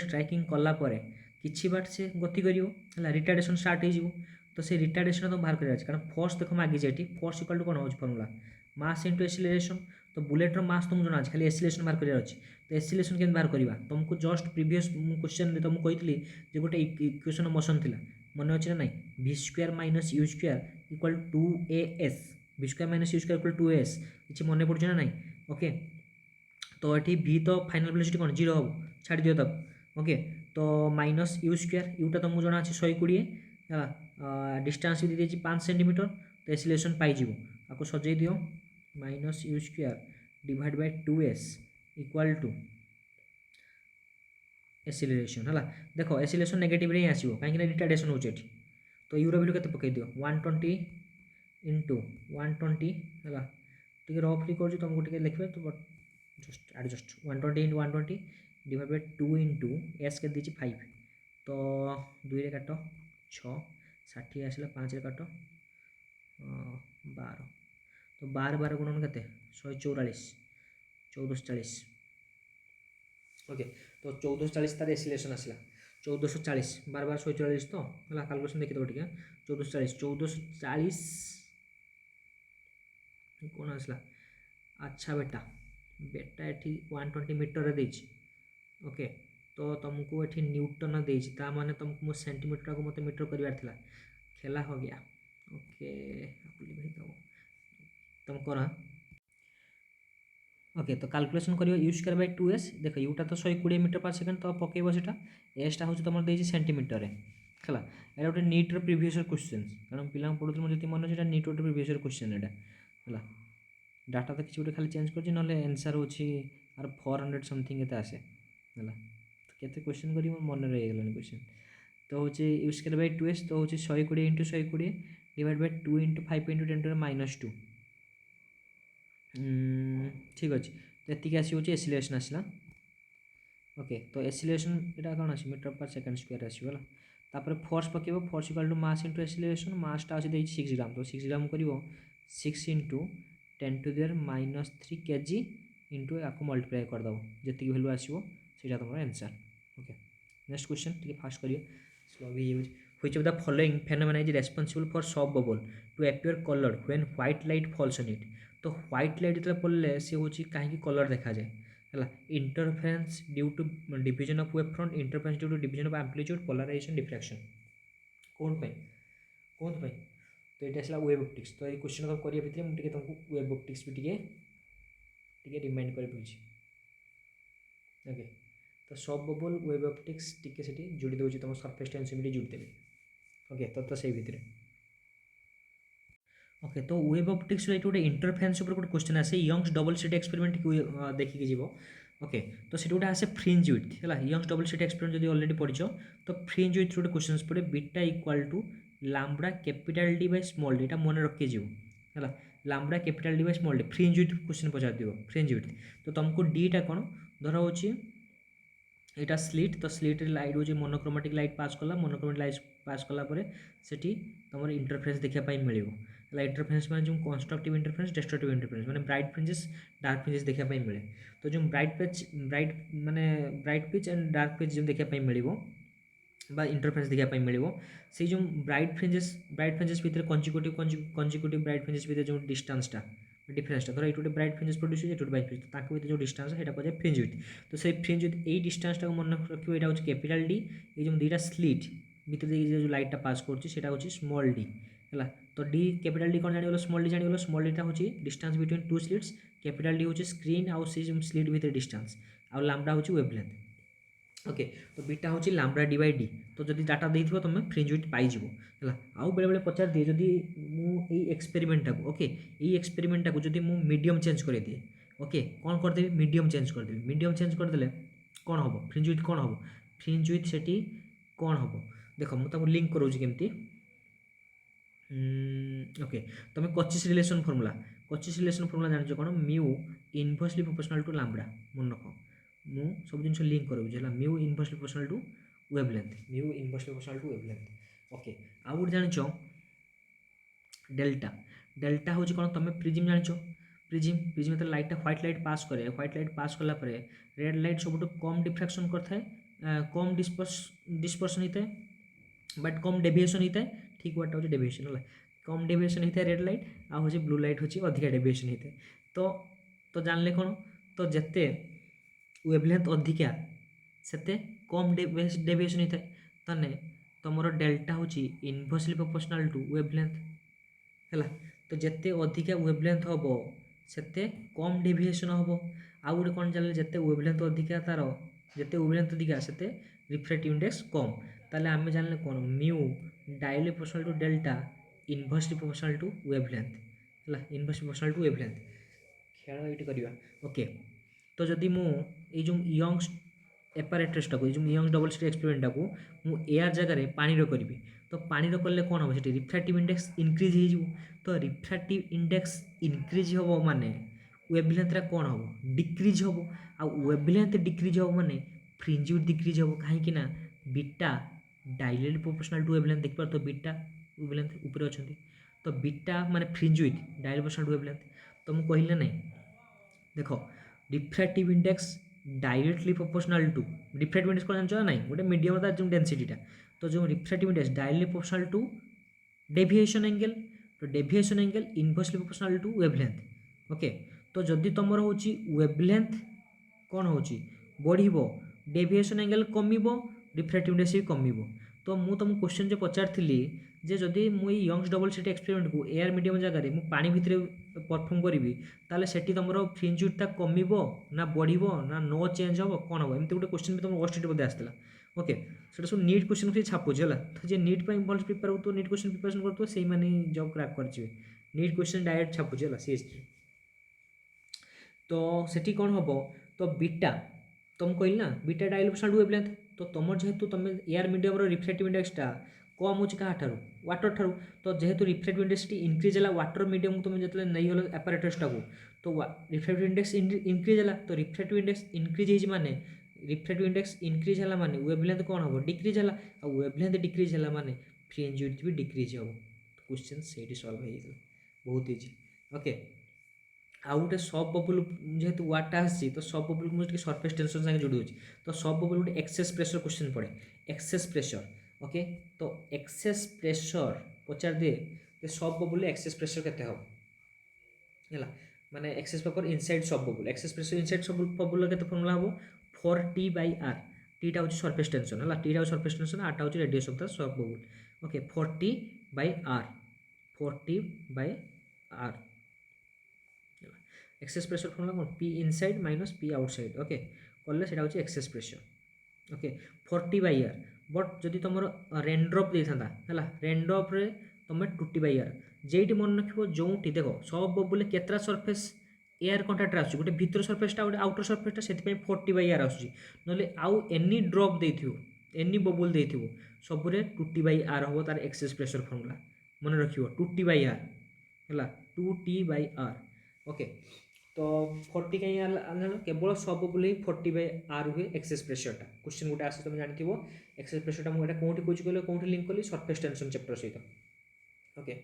स्ट्राइकिंग कलापर किसी बाट से गति कर रिटार्डेसन स्टार्ट हो तो से रिटार्डेसन तुम बाहर कर कारण फोर्स देख मागिजे ये फोर्स इक्वल टू कौन हो फर्मूला मास इंटू एक्सेलरेशन तो बुलेट्र मास तुमको जना खाली एक्सेलरेशन बाहर करार अच्छी तो एक्सेलरेशन केमती बाहर करवा तुमको जस्ट प्रीवियस क्वेश्चन तुमको कही जे गोटे इक्वेशन मोशन थी मन अच्छे ना नहीं v square minus u square equal 2as v square minus u square equal 2as किसी मन पड़े ना नहीं ओके तो ये v तो फाइनल वेलोसिटी कौन 0 हम छाड़ दियो तब ओके तो माइनस यू स्क्वायर यूटा तुमको जना अच्छे 120 है डिस्टेंस भी दी 5 सेंटीमीटर तो एसिलेशन पाइज आपको सजै दियो minus u square divide by 2s equal to acceleration है देख एसिलेशन नेगेटिव रे आसो कहीं रिटार्डेसन हो तो यूरो भैल्यू के पकई दियो 120 इंटू 120 है टे रफली कर तुमको टे लिखे तो but just adjust 120 into 120 divide by 2 into S के दीजिए 5 तो 2 रे काट 6 60 आसला 5 रे काट 12 तो 12 12 गुणन के 144 1440 ओके तो 1440 तार एसिलेशन आसला 1440 12 12 144 तो है कैलकुलेशन देखिए टे 1440 कौन आसला अच्छा बेटा बेटा ये 120 मीटर देछि ओके तो तुमको ये न्यूटन देछि ता माने तुमको मो सेंटीमीटर को मत मीटर करिवार थिला खेला हो गया ओके तुम करा ओके तो कैलकुलेशन करियो यू स्क्वायर बाय 2s देखो यूटा तो 120 मीटर पर सेकंड तो पकेबो सेटा एसटा होची तुम देछि सेंटीमीटर रे खला एटा गोटे नीट रो प्रीवियस ईयर क्वेश्चन कारण पिला पढुतल म जति मन सेटा नीट रो प्रीवियस ईयर क्वेश्चन एटा हला डाटा तो किसी गोटे खाली चेंज कर ना आंसर होची आर 400 समथिंग एते आसे हला तो केते क्वेश्चन करी मोर मन रह गेलन क्वेश्चन तो होची यू स्क्वायर बाय 2s तो होची 120 into 120 divide by 2 into 5 into 10 to minus 2 ठीक अच्छे तो ये आसी होची एसिलेशन आसला ओके तो एसिलेशन एटा कौन आसी मीटर पर सेकंड स्क्वायर आसीगला तापर फोर्स पकेबो force equal to mass into acceleration मासटा अछि देछि 6 ग्राम तो 6 ग्राम करिवो 6 into 10 to the minus 3 KG into आपको मल्टीप्लाई कर दो जी भैल्यू आसो सीटा तुम आंसर ओके नेक्स्ट क्वेश्चन टी फास्ट करिए स्लो भी use which of the following phenomena is responsible for soap bubble to appear coloured when white light falls on it तो व्हाइट लाइट जो पड़े सी हूँ कहीं कलर देखा जाए है interference due to division of wave front interference due to division of amplitude polarisation diffraction कौन तो ये आसला वेव ऑप्टिक्स तो ये क्वेश्चन तुम करिए भितर मुझे तुमको वेव ऑप्टिक्स भी टे रिमाइंड कर दूसरी ओके तो सब बबल वेव ऑप्टिक्स टे से जोड़ी दूसरी तुम सरफेस टेंसिविटी जोड़ीदेवी ओके तो से भितर ओके तो वेव ऑप्टिक्स ये गोटे इंटरफेरेंस गोटे क्वेश्चन आसे यंग्स डबल स्लिट एक्सपेरिमेंट देखिए जीव ओके तो से गोटे आसे फ्रिंज विड्थ है यंग्स डबल स्लिट एक्सपेरिमेंट जब अलरेडी पढ़िछ तो फ्रिंज विड्थ गोटे क्वेश्चन पड़े beta equal to lambda capital D by small D मन रखी जीव है lambda capital D by small D fringe width question पचार दिव फ्रिंज विड्थ तो तुमको डीटा कौन धर हो यहाँ स्लिट तो स्लिट लाइट हो मोनोक्रोमेटिक लाइट पास कला मोनोक्रोमेटिक लाइट पास कलापर से तुम इंटरफेरेंस देखापी मिल इंटरफेरेंस में जो कंस्ट्रक्टिव इंटरफेरेंस डिस्ट्रक्टिव इंटरफेरेंस मैंने ब्राइट फ्रिंजेस डार्क फ्रिंजेस देखापी मिले तो जो bright pitch and dark pitch जो देखापी मिल इंटरफेरेंस देखापी मिल से जो ब्राइट फ्रिंजेस भितर कंजिक्यूटिव ब्राइट फ्रिंजेस भितर जो डिस्टेंसटा डिफरेंसटा धर ये ब्राइट फ्रिंजेस प्रोड्यूस हुए ब्राइट फ्रिंज तो भर जो डिस्टेंस है पड़े फ्रिंज विड्थ तो से फ्रिंज विड्थ यही डिस्टेंसटा मन रखिए यहाँ हूँ कैपिटल डी ये जो दुईटा स्लिट भितर जो लाइटा पास कर स्मॉल डी है तो डी कैपिटल डी कौन जान स्मॉल डी जान स्मॉल डीटा हूँ distance between two slits capital D हूँ स्क्रीन आउ से स्लिट भितर डिस्टेंस आउ लैम्बडा हूँ वेवलेंथ ओके तो बीटा हूँ लैम्बडा डी बाय डी तो जब डाटा देथिबो तुम फ्रिंज विड्थ पाइज है आउ बेले बेले पचार दिए जदि मु एक्सपेरिमेंटा को ओके ये एक्सपेरिमेंटा को जदि मु मीडियम चेंज कर दिए ओके कौन करदेवी मीडियम चेंज करदेवी मीडियम चेंज करदे कौन हम फ्रिंज विड्थ कौन हम फ्रिंज विड्थ से कौन हम देख मुझे लिंक करोजी केमती ओके तुम कचिस रिलेशन फर्मूला जान कौन mu inversely proportional to lambda मन रख मु सब जिन लिंक करोजी है mu inversely proportional to wavelength okay आउ गोटे जान डेल्टा हूँ कौन तुम प्रिज्म जान प्रिज्म तो लाइटा व्हाइट लाइट पास करे व्हाइट लाइट पास कलापर रेड लाइट सब कम डिफ्रैक्शन करता है कम डिस्पर्सन होता है बट कम डेविएशन होता है ठीक वर्ड हूँ डेविएशन है कम डेविएशन होता है रेड लाइट आ हूँ ब्लू लाइट हूँ अधिका डेविएशन होता है तो जानले कौन तो जिते वेवलेंथ अधिका सेते कम डेविएशन होता है ताने तुम डेल्टा हूँ इनवर्सली प्रोपोर्शनल टू वेवलेंथ है तो जिते अधिका वेवलेंथ हम सेते कम डेविएशन हम आउ गोटे कौन जानले जिते वेवलेंथ अधिका तार जिते वेवलेंथ अधिका सेते रिफ्रैक्टिव इंडेक्स कम ताले आमे जानले कौन mu directly proportional to delta inversely proportional to wavelength है इनवर्सली प्रोपोर्शनल टू वेवलेंथ खेल ये करवा ओके तो जदि मु ये जो यंग्स एपारेटसटा को यंग्स डबल स्लिट एक्सपेरिमेंटा को मु एयर जगह पानी करी तो पानी कले कौन हम से रिफ्रैक्टिव इंडेक्स इनक्रीज हो तो रिफ्रैक्टिव इंडेक्स इनक्रीज हम माने वेवलेंथ कौन हम डिक्रीज हम आ वेवलेंथ डिक्रीज हम माने फ्रिंज विड्थ डिक्रीज हम कहीं beta directly proportional to wavelength देखिए तो बीटा वेवलेंथ ऊपर अच्छा तो बीटा माने fringe width directly proportional to wavelength तो मुझे कहले नहीं देख refractive index directly proportional to refractive index कौन जान ना गोटे मीडियम था जो डेनसीटीटा तो जो refractive index directly proportional to deviation angle तो deviation angle inversely proportional to wavelength okay तो जदि तुम हूँ वेवलेंथ कौन हो बढ़ डेविएशन एंगल कमिब रिफ्रैक्टिव इंडेक्स भी कमिब तो मुझे तुमको क्वेश्चन जो पचारि जे जदि मुझे यंग्स डबल स्लिट एक्सपेरिमेंट को एयर मीडियम जगह मुझे पानी भितर परफॉर्म करी ताले सेठी तुम फ्रिंज विड्थटा कमिब ना बढ़ ना नो चेंज हम कौन हम एमती गोटे क्वेश्चन भी तुम ऑस्ट्रेट बोधे आसाला ओके से सब नीट क्वेश्चन से छापुचे है तो जे नीट भल प्रिपेयर हो नीट क्वेश्चन प्रिपेरेसन कर से जब क्रैक कर नीट क्वेश्चन डायरेक्ट छापुचे है सीएसटी तो सेठी कौन हम तो बीटा तुम कहली ना beta directly proportional to wavelength तो तुम जेहेतु तुम एयर मीडियम रिफ्रैक्टिव इंडेक्सटा कम हो क्या वाटर ठारू तो जेहेतु रिफ्रैक्टिव इंडेक्स इनक्रीज है वाटर मीडियम तुम जो नहीं गल एपारेटसटा को तो रिफ्रैक्टिव इंडेक्स इनक्रीज है तो रिफ्रैक्टिव इंडेक्स इनक्रीज माने रिफ्रैक्टिव इंडेक्स इनक्रीज है माने वेवलेंथ कौन हम डिक्रीज है वेवलेंथ डिक्रीज है माने फ्रिंज विड्थ भी डिक्रीज हम क्वेश्चन से सॉल्व हो बहुत इजी ओके आउ गोटे सब बबुल जेहेतु वार्डटा आसी तो सब बबुल को मुझे सरफेस टेंशन सागे जोड़ी तो सब बबुल गोटे एक्सेस प्रेशर क्वेश्चन पड़े एक्सेस प्रेशर ओके तो एक्सेस प्रेशर पचार दिए सब बबुल एक्सेस प्रेशर केते हम है माने एक्सेस पेपर इनसाइड सब बबुल एक्सेस प्रेशर इनसाइड सब बबुल केते फॉर्मूला हम 4T/R टीटा हूँ सरफेस टेंशन है टीटा हूँ सरफेस टेंशन आरटा हूँ radius of the soap bubble okay 4T/R 4T/R excess pressure formula कौन P inside minus P outside okay कले से excess pressure okay 40/R but जदि तुम रेनड्रप देता है रेनड्रप्रे तुम 2T/R जेटी मन रख जो देख सब बबुले केतरा सरफेस एयर कंटाक्ट आस गोटे भीतर सरफेसटा गोटे आउटर सरफेसटा से 40/R आसूँ ना आउ एनी ड्रप दे एनी बबुल दे सबुरे 2T/R हम तार एक्सेस प्रेशर फॉर्मूला मन रख 2T/R है 2T/R ओके तो 40 कहीं केवल सब बोले 40/R हुए एक्सेस प्रेशरटा क्वेश्चन गोटे आसे तुम जानते एक्सेस प्रेशरटा मुझे कौटी कौच कह कौटी लिंक कली सरफेस टेंशन चैप्टर सहित ओके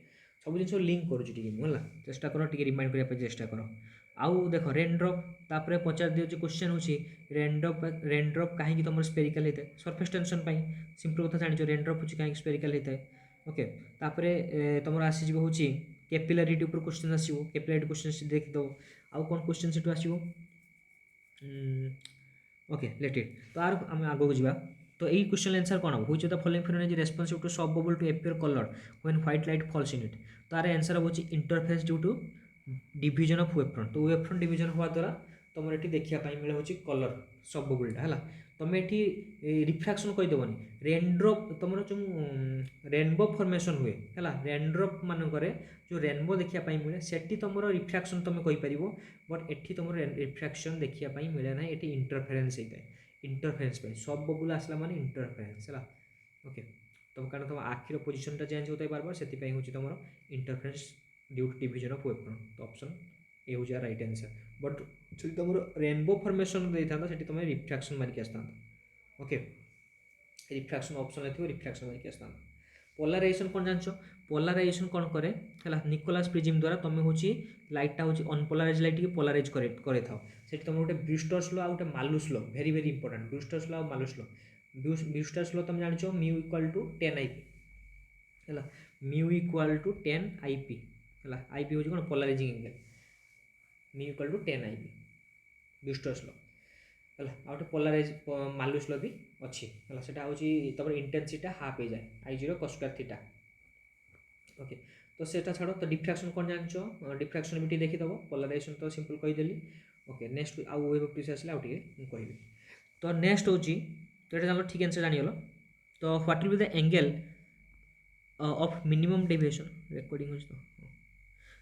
सब जिन लिंक करूँ चेष्टा कर रिमाइंड करने चेष्टा कर आउ देख रेनड्रप तापर पचार दिए क्वेश्चन हूँ रेनड्रप कहीं तुम स्पेरिकल होता है सरफेस टेंशन सिंपल कथा जान रेनड्रप हूँ कहीं स्पेरिकल होता है ओके तापर तुम आसीज हूँ कैपिलारिटी ऊपर क्वेश्चन आसो कैपिलारिटी क्वेश्चन देखिदेव आउ कौन क्वेश्चन से आसो ओके लेट इट तो आर आम आगे जा तो यही क्वेश्चन आंसर कौन हम which of the following phenomena is responsible to soap bubble to appear colour when white light falls in it तो आर आंसर हम interference due to division of wave front तो वेव फ्रंट डिविजन हुआ द्वारा तुम ये देखापी मिले हूँ कलर सब बबुलटा है तुम ये रिफ्रैक्शन कहीदेवनी रेनड्रप तुम जो रेनबो फॉर्मेशन हुए है रेनड्रप मानक जो रेनबो देखापी मिले से तुम रिफ्रैक्शन तुम कहीपर बट एटी तुम रिफ्रैक्शन देखापी मिले ना ये इंटरफेरेंस होता है इंटरफेरेंस सब बबुल आसला माने इंटरफेरेंस है ओके तुम कारण तुम आखिर पोजिशनटा चेंज होता है बार बार से हूँ तुम interference due to division of wave front तो ऑप्शन ए हो जाए राइट आंसर बट जो तुम रेनबो फॉर्मेशन देता से तुम रिफ्रैक्शन मारिक आसता ओके रिफ्रैक्शन ऑप्शन थी रिफ्रैक्शन मारिक आसता पोलाराइजेशन कौन जान पोलाराइजेशन कौन करे है निकोलास प्रिज्म द्वारा तुम हूँ लाइटा हूँ अनपोलाराइज लाइट की पोलाराइज करे था से तुम गोटे ब्रूस्टर्स लॉ गोटे Malus law very very important Brewster's law Malus law Brewster's law तुम जान म्यू इक्वल टू 10 IP है म्यू इक्वल टू 10 IP है IP हूँ कौन polarizing angle mu equal to 10 IP Brewster's law है आउटे पोलाराइज मालुस लॉ भी अच्छी है सेटा हूँ तुम इंटेंसिटी हाफ हो जाए I0 cos square theta okay तो सेटा छाड़ तो डिफ्रैक्शन कौन जान डिफ्रैक्शन भी देखीदेव पोलाराइजेशन तो सिंपल कहीदेली ओके नेक्स्ट आउ वेव ऑप्टिक्स आसला आउ कह तो नेक्स्ट हूँ तो ये जान ठीक आंसर जानीगल तो what will be the angle of minimum deviation recording is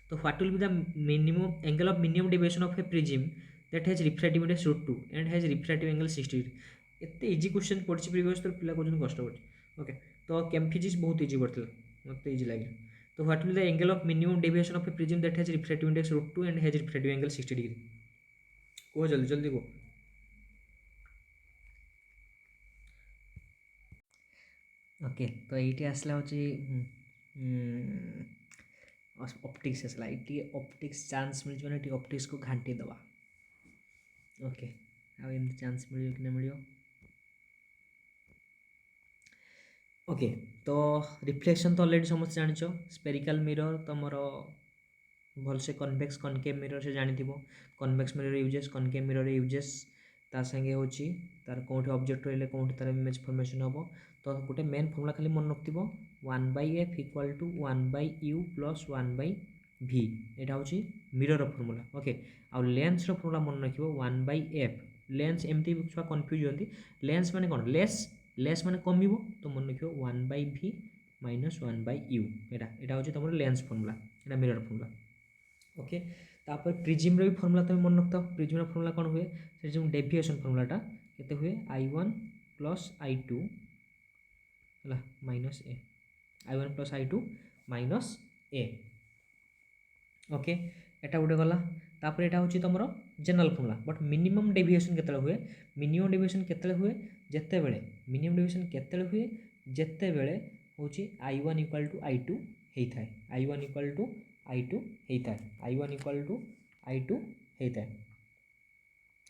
so what will be the minimum angle of minimum deviation of a prism that has refractive index √2 and has refractive angle 60 degree एते easy question पढ़ी previous तो पिला cogen कष्ट पड़े okay तो केम physics बहुत easy पड़ता मत इजी लगे तो what will the angle of minimum deviation of a prism that has refractive index √2 and has refractive angle 60 degree को जल्दी जल्दी को ओके तो ये आसला होची ऑप्टिक्स आसला ये ऑप्टिक्स चांस मिल जने टी ऑप्टिक्स को घांटी दवा ओके आ एम चांस मिलियो कि ना मिलियो ओके तो रिफ्लेक्शन तो ऑलरेडी समस्त जानिछ स्पेरिकल मिरर तुमर भलसे कन्वेक्स कनकेव मिरर से जानी convex mirror uses concave mirror uses ता संगे होची तार कोठी ऑब्जेक्ट रहले कोठी तार इमेज फॉर्मेशन हबो तो गोटे मेन फॉर्मूला खाली मन रखथिबो 1/f = 1/u + 1/v एटा होची मिरर फॉर्मूला ओके आ लेंस रो फॉर्मूला मन रखिबो 1/f लेंस एमती छुआ कंफ्यूज होती लेंस माने कोन लेस माने कमिबो तो मन रखिबो 1/v - 1/u एटा होची तमर लेंस फॉर्मूला एटा मिरर फॉर्मूला ओके तापर प्रिज्म रो फॉर्मूला तुम मन रखता प्रिज्म रो फॉर्मूला कोन हुए से जो डेविएशन फॉर्मूलाटा केते हुए i1 + i2 हला minus a i1 + i2 - a okay एटा गोटे गला तापर एटा होची तमरो general formula but minimum deviation केतले हुए मिनिमम डेविएशन केतले हुए जेते बेले मिनिमम डेविएशन केतले हुए जेते बेले होची i1 = i2 हेइथाय i1 = i2 हेइथाय i1 = i2 हेइथाय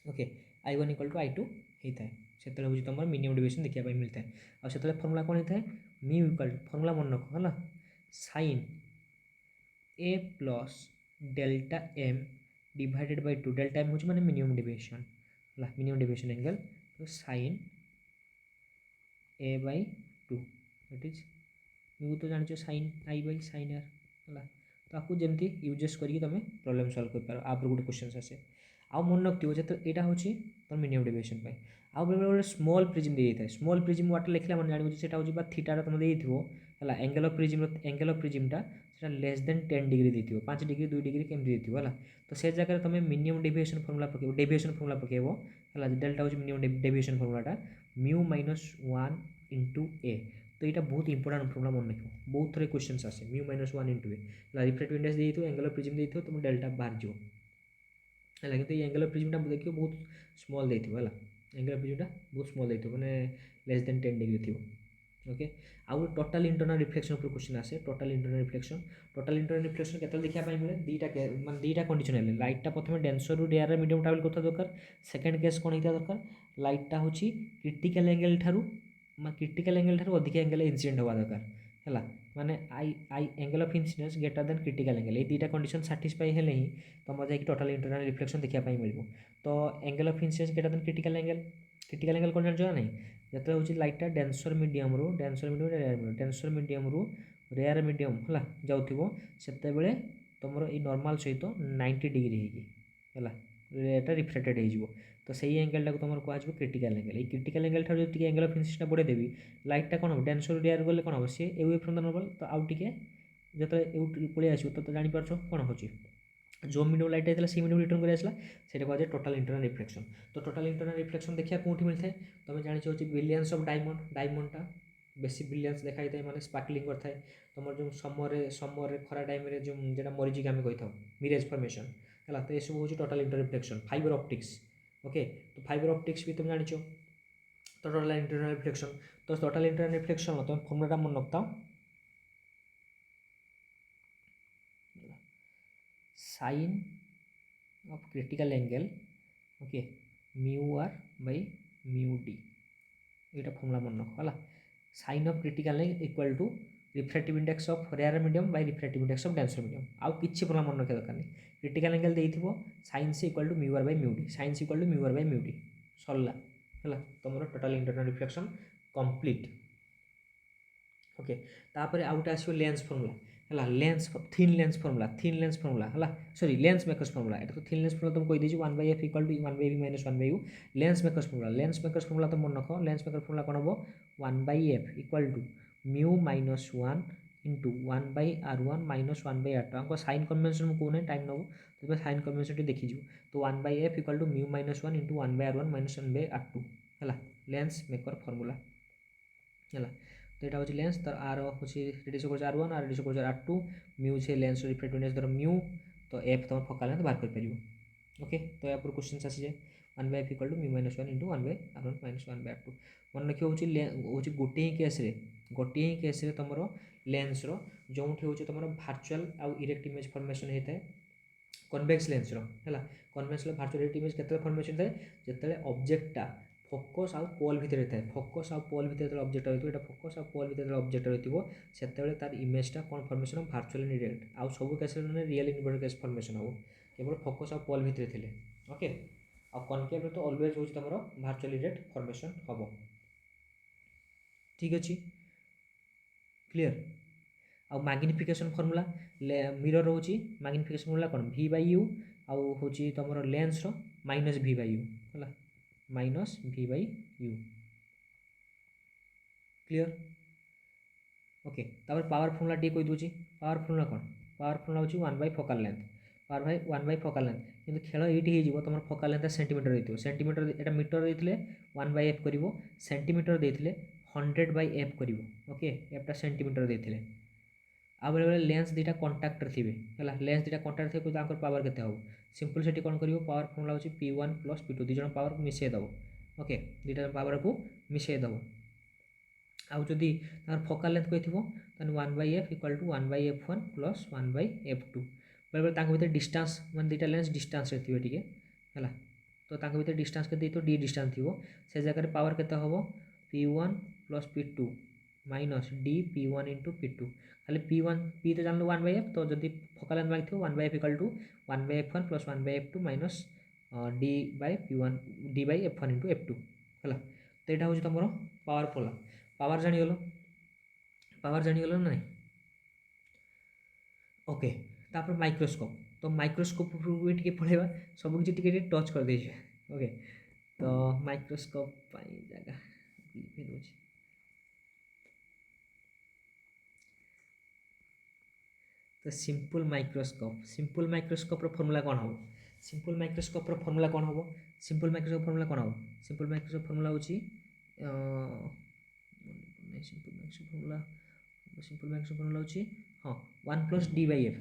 okay i1 = i2 हेइथाय सेतले होची तमरो मिनिमम डेविएशन देखिया पाई मिलता है और सेतले फॉर्मूला कोन हेइथाय म्यू = फॉर्मूला मन रखो हला sin a plus delta m divided by 2 delta m होची माने मिनिमम डेविएशन हला मिनिमम डेविएशन एंगल तो sin a by 2 that is mu तो जानिछो sin i by sin r हला तो आपको जेमती यूजेस करिक तमे प्रॉब्लम सॉल्व कर पारो आप गुड क्वेश्चंस आसे आ मन रखथिबो जे तो एटा होची तो मिनिमम डेविएशन पाई आ बेले स्मॉल प्रिज्म दे देथाय स्मॉल प्रिज्म वाट लिखला मन जानिबो जे सेटा होची बा थीटा रा तमे देइथिबो हला एंगल ऑफ प्रिज्म टा सेटा लेस देन 10 डिग्री देइथिबो 5 डिग्री 2 डिग्री केम देइथिबो हला तो से जगह तमे मिनिमम डेविएशन फार्मूला पकेबो डेविएशन फार्मूला पकेबो हला डेल्टा होची मिनिमम डेविएशन फार्मूलाटा म्यू - 1 * a तो ये बहुत इंपोर्टेंट फॉर्मूला मन रखियो बहुत थरे क्वेश्चंस आसे म्यू - 1 * a ला रिफ्रैक्टिव इंडेक्स देइथो एंगल ऑफ प्रिज्म देइथो तुम डेल्टा बाहर जो हला कि एंगल ऑफ प्रिज्म टा देखियो बहुत स्मॉल देइथो हला एंगल ऑफ प्रिज्म टा बहुत स्मॉल देइथो माने लेस देन 10 डिग्री थिबो ओके आउ टोटल इंटरनल रिफ्लेक्शन ऊपर क्वेश्चन आसे टोटल इंटरनल रिफ्लेक्शन केतल देखिया पाई मिले दीटा माने दीटा कंडीशन हेले लाइट टा प्रथमे डेंसर रु रेयर मीडियम ट्रैवल करता दरकार सेकंड केस कोन हिता दरकार लाइट टा होची क्रिटिकल एंगल थारु क्रिटिकल एंगल ठार अधिक एंगल इनसीडेंट हवा दरकार है माने I angle of incidence greater than critical angle ये दुटा कंडीशन सैटिस्फाई हेले ही तुम जाकि टोटल इंटरनल रिफ्लेक्शन देखा मिल तो angle of incidence greater than critical angle कौन जान ना जो हूँ लाइटा डेंसर मीडियम रू रेयर मीडियम है जाऊ से तुम ये नॉर्मल सहित 90 डिग्री है रेटा रिफ्लेक्टेड हो तो सही एंगल को तुम कह क्रिटिकल एंगल ये क्रिटिकल एंगल ठार जो एंगल ऑफ इनसीडेंस बढ़े देवी लाइटा कौन हम डेंसर रेयर गले कौन हम सी एवे फ्रॉम द नॉर्मल तो आउ टे जो पलि आस तो जापार कौन हो जो मीडियम लाइट होता है सी मीडियम रिटर्न कर आसला से कह टोटल इंटरनल रिफ्लेक्शन तो टोटल इंटरनल रिफ्लेक्शन देखा कौटी मिलता है तुम जानी हूँ ब्रिलियंस ऑफ डायमंडटा बेसी ब्रिलियंस देखा था माने स्पार्कलिंग करता है तुम जो समर खरा टाइम जो जेटा मरीजिक आम कही था मिरेज फॉर्मेशन है तो यह सब हूँ total internal reflection fibre optics okay तो फाइबर ऑप्टिक्स भी तुम जानी तो टोटल इंटरनल रिफ्लेक्शन तो टोटल इंटरनल रिफ्लेक्शन तुम फॉर्मूला मन रखता sin of critical angle okay mu r by mu d এটা ফর্মুলা মনে রাখো হলা sin of critical angle equal to refractive index of rare medium by refractive index of denser medium आउ किछि formula मन रखा दरकार नहीं क्रिटिकल एंगल देइथिबो sin से equal to mu r by mu d sin से equal to mu r by mu d सरला हला तमरो total internal reflection complete okay तापर आउट आसीबो लेंस फर्मुला है लेंस थिन लेंस फर्मुला है सॉरी लेंस मेकर्स फर्मुला ये तो थिन लेंस फर्मुला तुम कही दीजिए 1/f = 1/v - 1/u lens makers formula तुम मन रख लेंस मेकर फर्मुला कौन हम 1/f = μ - 1 into 1/r1 minus 1/r2 हमको साइन कन्वेंशन कहूना टाइम नब तो साइन कन्वेंशन देखी तो 1/f equal to mu minus 1 into 1/r1 minus 1/r2 है लेंस मेकर फर्मूला है तो यहाँ हूँ लेंस तो आर हूँ radius equal r1 R radius equal r2 mu से लेंस रिफ्लेक्टिव धर म्यू तो एफ तुम फोकल लेंथ बाहर कर ओके तो यहाँ क्वेश्चन आसी जाए 1/f equal to mu minus 1 into 1/r1 minus 1/r2 मन रखिए हूँ गोटे ही केस तुम लेंस जो हूँ तुम भार्चुआल आउ इरेक्ट इमेज फॉर्मेशन होता है कन्वेक्स लेंस है कन्वेक्स भार्चुआल इरेक्ट इमेज के फॉर्मेशन थाए जिते ऑब्जेक्टा फोकस आउ पोल भितर थाए फोकस आउ पोल भितर ऑब्जेक्ट रही है फोकस आउ पोल भितर ऑब्जेक्ट रही है तार इमेजटा कौन फॉर्मेशन भार्चुआल इरेक्ट आउ सब case real inverted case formation हो केवल फोकस आउ पोल भितर थे ओके आ कनकेव तो ऑलवेज हूँ तुम भार्चुआल इरेक्ट फॉर्मेशन हम ठीक अच्छे क्लियर आउ मैग्निफिकेशन फॉर्मूला मिरर रोचे मैग्निफिकेशन फॉर्मूला कौन v बाय u आउ हूँ तुम lens minus v by u है minus v by u clear okay तापर पावर फॉर्मूला टी कही दूसरी पावर फॉर्मूला कौन पावर फॉर्मूला हूँ 1 by focal length power by 1 by focal length किंतु खेल ये हो तुम फोकल लेंथ सेंटीमीटर देते सेंटीमीटर यहाँ मीटर देते 1 बाय एफ कर सेंटीमीटर देते 100 बाय एफ कर ओके एफटा सेंटीमीटर देते आ बेले बेले लेंस दुटा कंटाक्ट थे है लेंस दुटा कंटाक्ट थे पावर केते हम सिंपल से कौन कर पावर फॉर्मूला हूँ P1 plus P2 Duzce power को मिसई दब ओके दुटा पावर को मिसई दब आउ जदि फोकल लेंथ कही थो 1/f equal to 1/f1 plus 1/f2 बेले बेले भर डिस्टेंस मैं दुटा लेंस डिस्टेंस थे टे है तो भर डिस्टेंस के डी डिस्टेंस थी से जगह पावर केते हम P1 plus P2 minus D P1 into P2 खाली P1 P तो जानल 1/f तो जब फोकल लेंथ मांगी 1/f equal to 1/f1 plus 1/f2 minus D by P1 D by f1 into f2 है तो यहाँ हूँ तुम पावर फॉर्मूला पावर जानीगल ना नहीं ओके तापर माइक्रोस्कोप तो माइक्रोस्कोप भी पढ़ेगा सब किसी टच कर दे ओके तो माइक्रोस्कोप जगह तो सिंपल माइक्रोस्कोप फॉर्मूला कौन हम सिंपल माइक्रोस्कोप फॉर्मूला कौन हम सिंपल माइक्रोस्कोप फॉर्मूला कौन हम सिंपल माइक्रोस्कोप फॉर्मूला हूँ सिंपल माइक्रोस्कोप फॉर्मूला हूँ हाँ 1 प्लस डी बाय एफ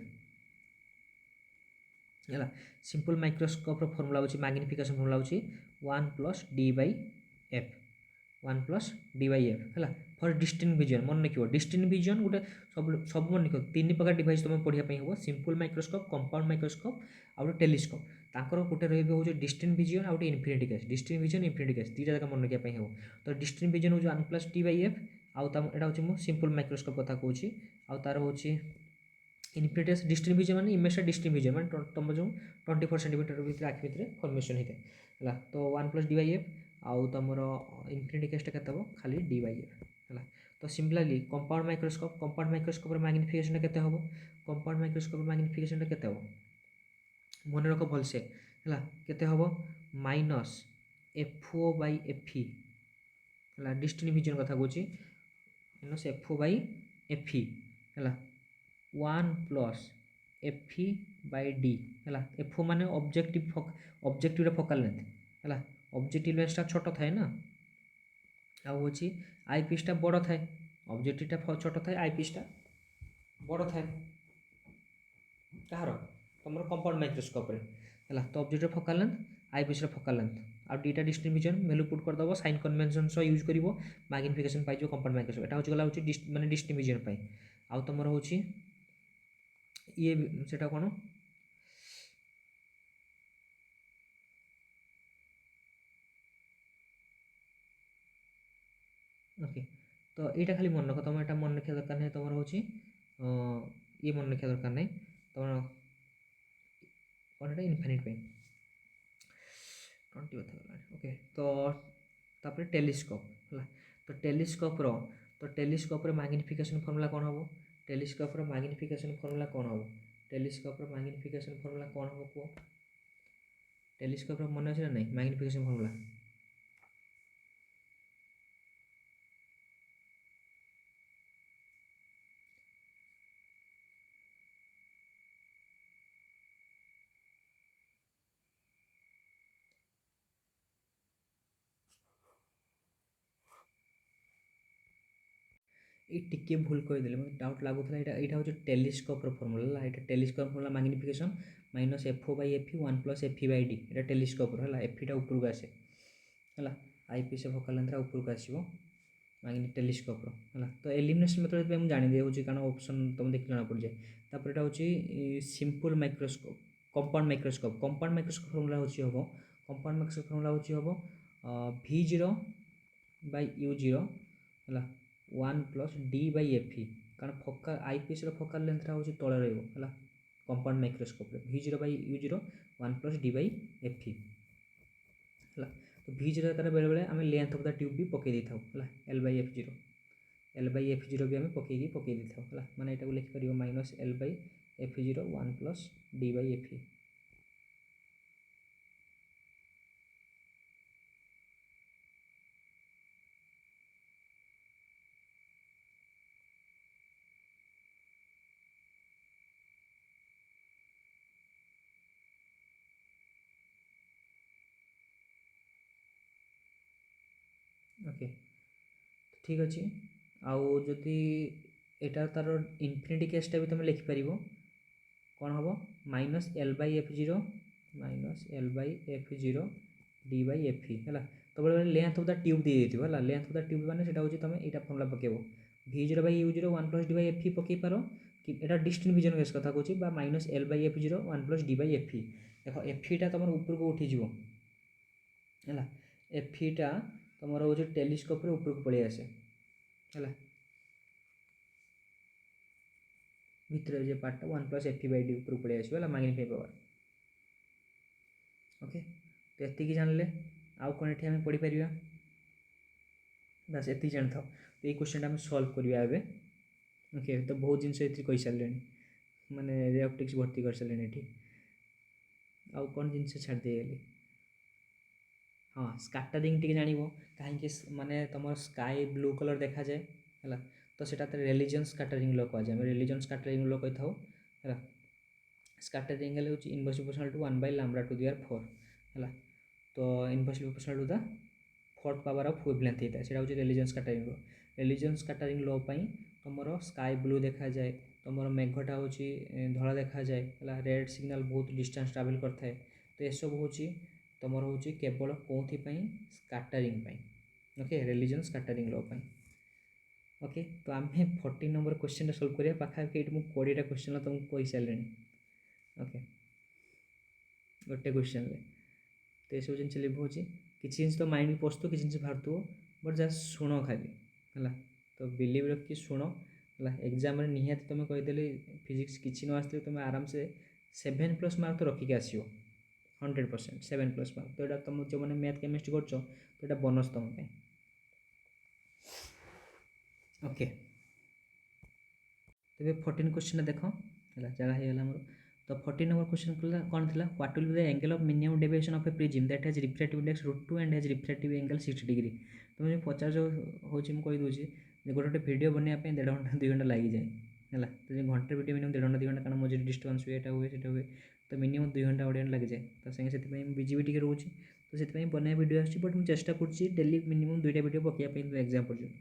है सिंपल माइक्रोस्कोप फॉर्मूला हूँ मैग्निफिकेशन फॉर्मूला हूँ 1 plus D by F 1 plus D by F है फॉर डिस्टेंट विजन मन रखिए डिस्टेंट विजन गोटे सब मन रख 3 प्रकार डिवाइस तुम पढ़ाई हम सिंपल माइक्रोस्कोप कंपाउंड माइक्रोस्कोप आउ टेलीस्कोप ताकर गोटे रही हूँ डिस्टेंट विजन आउ infinity case distant vision infinity case दुटा जगह मन रखा हम तो डिस्टेंट विजन हूँ 1 प्लस डी बाय एफ आउ यहाँ हूँ सिंपल माइक्रोस्कोप कथा कहूँ आउ तार हूँ इनफिनिटी डिस्टेंट विजन माने इमेजटा डिस्टेंट विजन माने तुम जो 24 सेंटीमीटर भितर आखि भितर फॉर्मेशन होता है तो 1 प्लस डी बाय एफ आउ तुम इनफिनिटी केसटा के खाली डी बाय एफ है तो सिमिलरली कंपाउंड माइक्रोस्कोप मैग्निफिकेशन केते हम कंपाउंड माइक्रोस्कोप मैग्निफिकेशन केते हम मन रख भलसे है केते हम माइनस FO बाय FE है डिस्टेंट विजन कथा कहूँ माइनस FO बाय FE है 1 प्लस FE बाय D है FO माने ऑब्जेक्टिव फोकल लेंथ है ऑब्जेक्टिव लेंसटा छोट थाए ना आउ आई पीसटा बड़ थाए ऑब्जेक्टिवटा छोट थाए आई पीसटा बड़ थाए कहार तुम कंपाउंड माइक्रोस्कोप है तो ऑब्जेक्टिव फोकल लेंथ आई पीसर फोकल लेंथ आ दुटा डिस्टेंट विजन वैल्यू पुट करदेव साइन कन्वेंशन सह यूज कर मैग्निफिकेशन पाई कंपाउंड माइक्रोस्कोप यहाँ हूँ गला हूँ माने डिस्टेंट विजन आउ तुम हूँ ये सेटा कौन ओके तो यहाँ खाली मन रख तुम यहाँ मन रखा दरकार नहीं तुम हूँ ये मन रखा दरकार नहीं तुम कौन इनफिनिट 20 ओके तो टेलीस्कोप है तो टेलीस्कोप मैग्निफिकेशन फॉर्मूला कौन हम टेलीस्कोप मैग्निफिकेशन फॉर्मूला कौन हम टेलीस्कोप मैग्निफिकेशन फॉर्मूला कौन हम कह टेलीस्कोप मन अच्छे ना नहीं मैग्निफिकेशन फॉर्मूला ये टिके भूल कहीदेली मतलब डाउट लगुला यहाँ हूँ टेलीस्कोप फर्मूला है। यहाँ telescope formula magnification minus F O by F one plus F by D यहाँ टेलीस्कोप है एफटा उपरक आसे है आई पी से फोकल लेंथ उपरक आसो मैग्नेटिक टेलीस्कोप है। तो एलिमिनेशन मेथड मुझे जानी देଉଛି कारण ऑप्शन तुम देख जना पड़ जाए। तापर यहाँ हूँ simple microscope compound microscope formula हूँ हम कंपाउंड माइक्रोस्कोप फर्मूला हूँ हम V0 बाय U0 है 1 प्लस D बाय एफ कारण फोकल आईपीएस फोकल लेंथ हूँ तले रहा compound microscope V0 by U0 1 plus D by F है। तो V0 तार बेले बेले आम लेंथ ऑफ द ट्यूब भी पकई था L by F0 L by F0 भी आम पकई था है माने यहाँ लिखिपर minus L by F0 1 plus D by F. Okay ठीक अच्छे आउ जदि एटार तार इनफिनिटी केसटा भी तुम लिखिपर कौन हम minus L by F0 minus L by F0 D by F है। तो बेले लेंथ ऑफ द ट्यूब दे देती है लेंथ ऑफ द ट्यूब मैंने तुम यहाँ फर्मूला पकेब V0 by U0 1 plus D by F पकई पार कि एटा डिस्टेंट विजन केस कथा कहूँ minus L by F0 1 plus D by F देख एफटा तुम ऊपर को उठीज है एफटा तुम हूँ टेलीस्कोप ऊपर को पलि आसे है भितर जो पार्टा 1 प्लस एफ बै डी ऊपर पलि आसो है मैग्निफाई पावर। ओके तो ये जानले आउ कौन ये आम पढ़ी पार बस ये जान था। तो ये क्वेश्चन आम सल्व करवा एवं ओके। तो बहुत जिन कही सारे माने रिएक्टिक्स भर्ती कर सारे ये आउ कौन जिन छाड़देगली हाँ स्कैटरिंग टी जान कहीं माने तुम स्काई ब्लू कलर देखा जाए है। तो सेटा रिलीजन स्कैटरिंग लो कह जाए रिलीजन स्कैटरिंग लो कही था है। स्कैटरिंग एंगल हूँ inversely proportional to 1 by lambda to the power 4 है। तो inversely proportional to the fourth power of wavelength होता है सेटा हूँ रिलीजन स्कैटरिंग लो। रिलीजन स्कैटरिंग लो तुम स्काई ब्लू देखा जाए तुम मेघटा हूँ धला देखा जाए है रेड सिग्नल बहुत डिस्टेंस ट्रावेल करता है। तो यह सब हूँ तुम हूँ केवल कौन स्कैटरिंग ओके रिलीजन स्कैटरिंग लो। ओके तो आम 14 नंबर क्वेश्चन सल्व करिया पाखापाखि ये 20टा क्वेश्चन तुमको कही सारे ओके गोटे क्वेश्चन तो ये सब जिन लिखो किसी जिन तो माइंड पशु किसी जिन बाहर बट जस्ट शुण खाली है। तो बिलीव रखी शुण है एग्जाम निहाती तुम कहीदेली फिजिक्स किसी न आसते तुम आराम से 7+ मार्क तो रखिक आसो 100% 7+ मार्क। तो यहाँ तुम जो मैंने मैथ केमिस्ट्री कर तो यहाँ बोनस तुम ओके। तो 14 क्वेश्चन देख है जगह होगा मोर। तो 14 नंबर क्वेश्चन कौन थी what will be the angle of minimum deviation of a prism that has refractive index √2 and has refractive angle 60 degree. तुम जो पचार हूँ मुझे कहीदे गोटे गोटे भिडियो बनवाई 1.5 घंटा 2 घंटा लग जाए है। तो जो घंटे भिडियो मिनिमम 1.5 घंटा 2 घंटा कारण मुझे डिस्टर्बांस हुए ये हुए तो मिनिमम 2 घंटा 2.5 घंटा लग जाए। तो से बिजी भी टी रोचे तो से बनवा भिडियो आस बट मुझे चेष्टा कर डेली मिनिमम 2टा भिडियो पकाइए एग्जाम पर्यटन।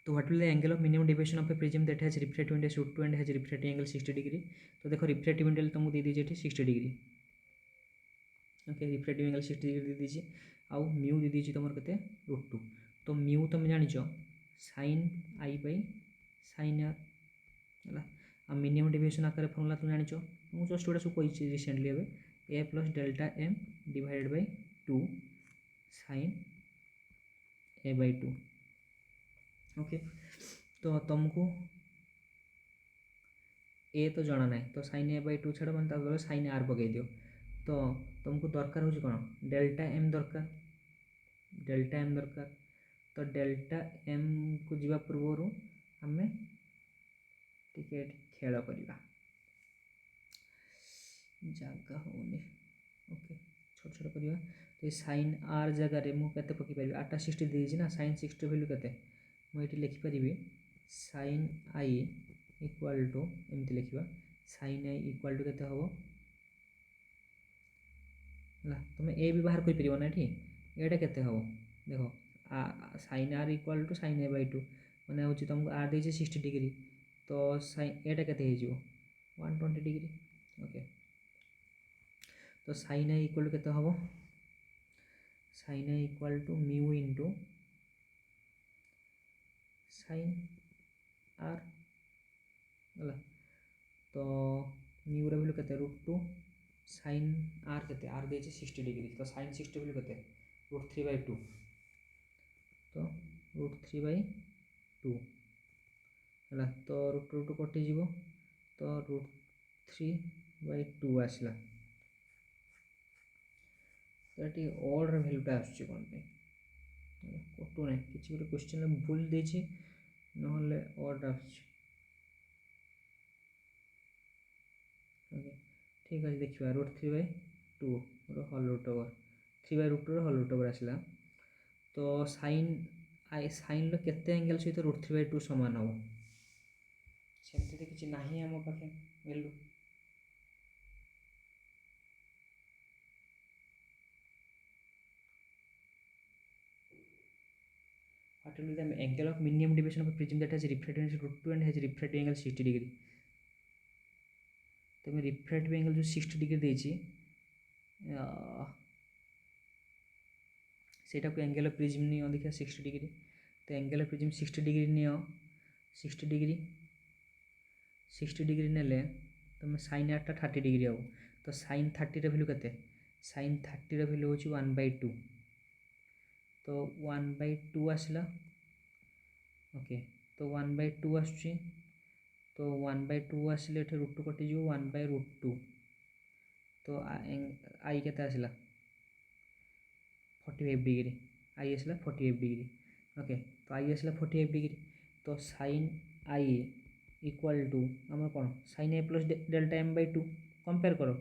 तो what will the angle of minimum deviation of a prism that has refractive index √2 and has refractive angle 60 degree. तो देखो रिफ्रैक्टिव एंगल तुमको दे दीजिए 60 degree okay refractive angle 60 degree दे दीजिए आउ म्यू दे दीजिए तुम के √2। तो म्यू तुम जान sin I by sin r है आ मिनिमम डेविएशन आकार फर्मूला तुम जान मुझे जस्ट गोटा सब कही recently A a plus delta m divided by 2 sin a by 2 okay. तो तुमको ए तो जाना ना तो sin a बाय 2 छाड़ मैंने sin r पकई दियो। तो तुमको दरकार हो कौन डेल्टा m दरकार तो डेल्टा m को जीवा पूर्व आम टे खेल करवा जगह होनी ओके छोट छोट करवा। तो ये sin r जगार मुझे पकई पारि 8टा 60 दीजिए ना sin 60 भैल्यू के मुझे लिखिपारि sin I इक्वाल टू एमती लिखा sin I इक्वाल टू के हम है तुम ए भी बाहर कर ना ये के हम देख sin r equal to sin a by 2 मैंने हूँ तुमको आर देचे 60 डिग्री तो साइन एटा केते हो 120 डिग्री ओके तो साइन ए इक्वल टू केते हम sine A equal to mu into sine R है तो म्यू वैल्यू केते √2 साइन आर केते आर देचे 60 डिग्री तो साइन 60 वैल्यू केते √3/2 तो √3/2 है तो √2 कटिज तो √3/2 आसला तो ये ऑड भैल्यूटा आसुची कौन पे कटु ना किसी गोटे क्वेश्चन भूल देछि नहले ऑड आसुची ओके ठीक है देखिए √3/2 whole root over 3/√2 whole root over आसला तो साइन केते एंगल सहित √3/2 समान हम सेमती तो किसी ना आम पाखे value what will be the angle of minimum deviation of a prism that has refractive angle √2 and has refractive angle 60 degree तो मैं refractive angle जो 60 डिग्री देछि सेटा को एंगल ऑफ प्रिज्म नियो देखिए 60 डिग्री तो angle of prism 60 degree neo 60 degree नेले तो मैं साइन आर टा 30 डिग्री हम तो साइन 30 वैल्यू केते साइन 30 वैल्यू होची 1/2 तो 1/2 आसला ओके तो 1/2 आसुची तो 1/2 आसले √2 कटि जो 1/√2 तो आई केते आसला 45 डिग्री आई आसला 45 डिग्री ओके तो आई आसला 45 डिग्री तो साइन आई इक्वल टू आम कौन sine A plus delta m/2 compare करो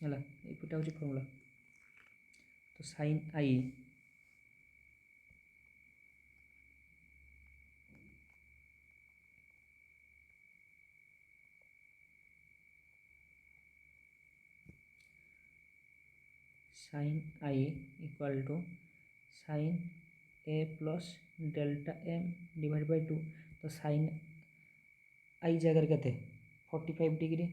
है ये हूँ फर्मूला तो sine I sine I equal to sine A plus delta m /2 तो साइन आई जगह केते 45 degree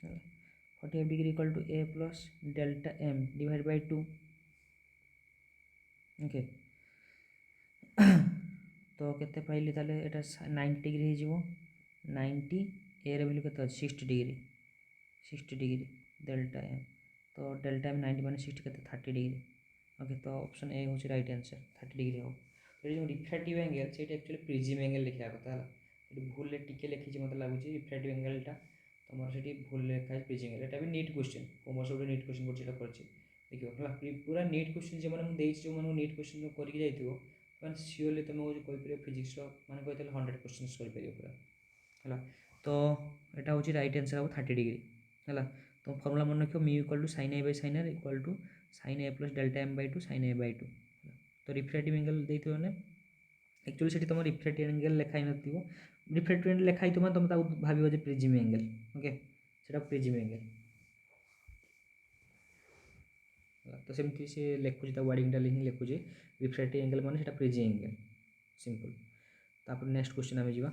45 degree equal to A plus delta m /2 okay तो केते पाइली ताले एटा 90 डिग्री हो 90 ए वैल्यू केते 60 डिग्री डेल्टा m तो डेल्टा m 90 माने 60 केते 30 डिग्री ओके तो ऑप्शन ए होची राइट आंसर 30 डिग्री हो तो जो रिफ्रैक्टिव एंगल से एक्चुअली प्रिज्म एंगल लिखा कथा है भूल टिके लिखी मत लगुच रिफ्रैक्टिव एंगलटा तुम से भूल लिखा है प्रिज्म एंगल एटा भी नीट क्वेश्चन कॉमर्स गोटे नीट क्वेश्चन कर देखिए पूरा नीट क्वेश्चन जो मैंने नीट क्वेश्चन करके जाइए सियोरली तुम कहीपर फिजिक्स मैंने कहते 100 क्वेश्चन कर पूरा है तो यहाँ हूँ रईट आंसर हम 30 डिग्री है तो फर्मूला मन रख mu equal to sine A by sine R equal to sine A plus delta m/2 sine ए/2 तो रिफ्रैक्टिव एंगल देते मैंने एक्चुअली से तुम रिफ्रैक्टिव एंगल लिखाई न रिफ्रैक्टिव एंगल लिखाई तुम तुम भाव प्रिज्म एंगल ओके से प्रिज्म एंगल तो सेमती सी लिखुची वार्डिंगटा हिं लिखुचे रिफ्रैक्टिव एंगल मान प्रिज्म एंगल सिंपल तापर नेक्स्ट क्वेश्चन आम जा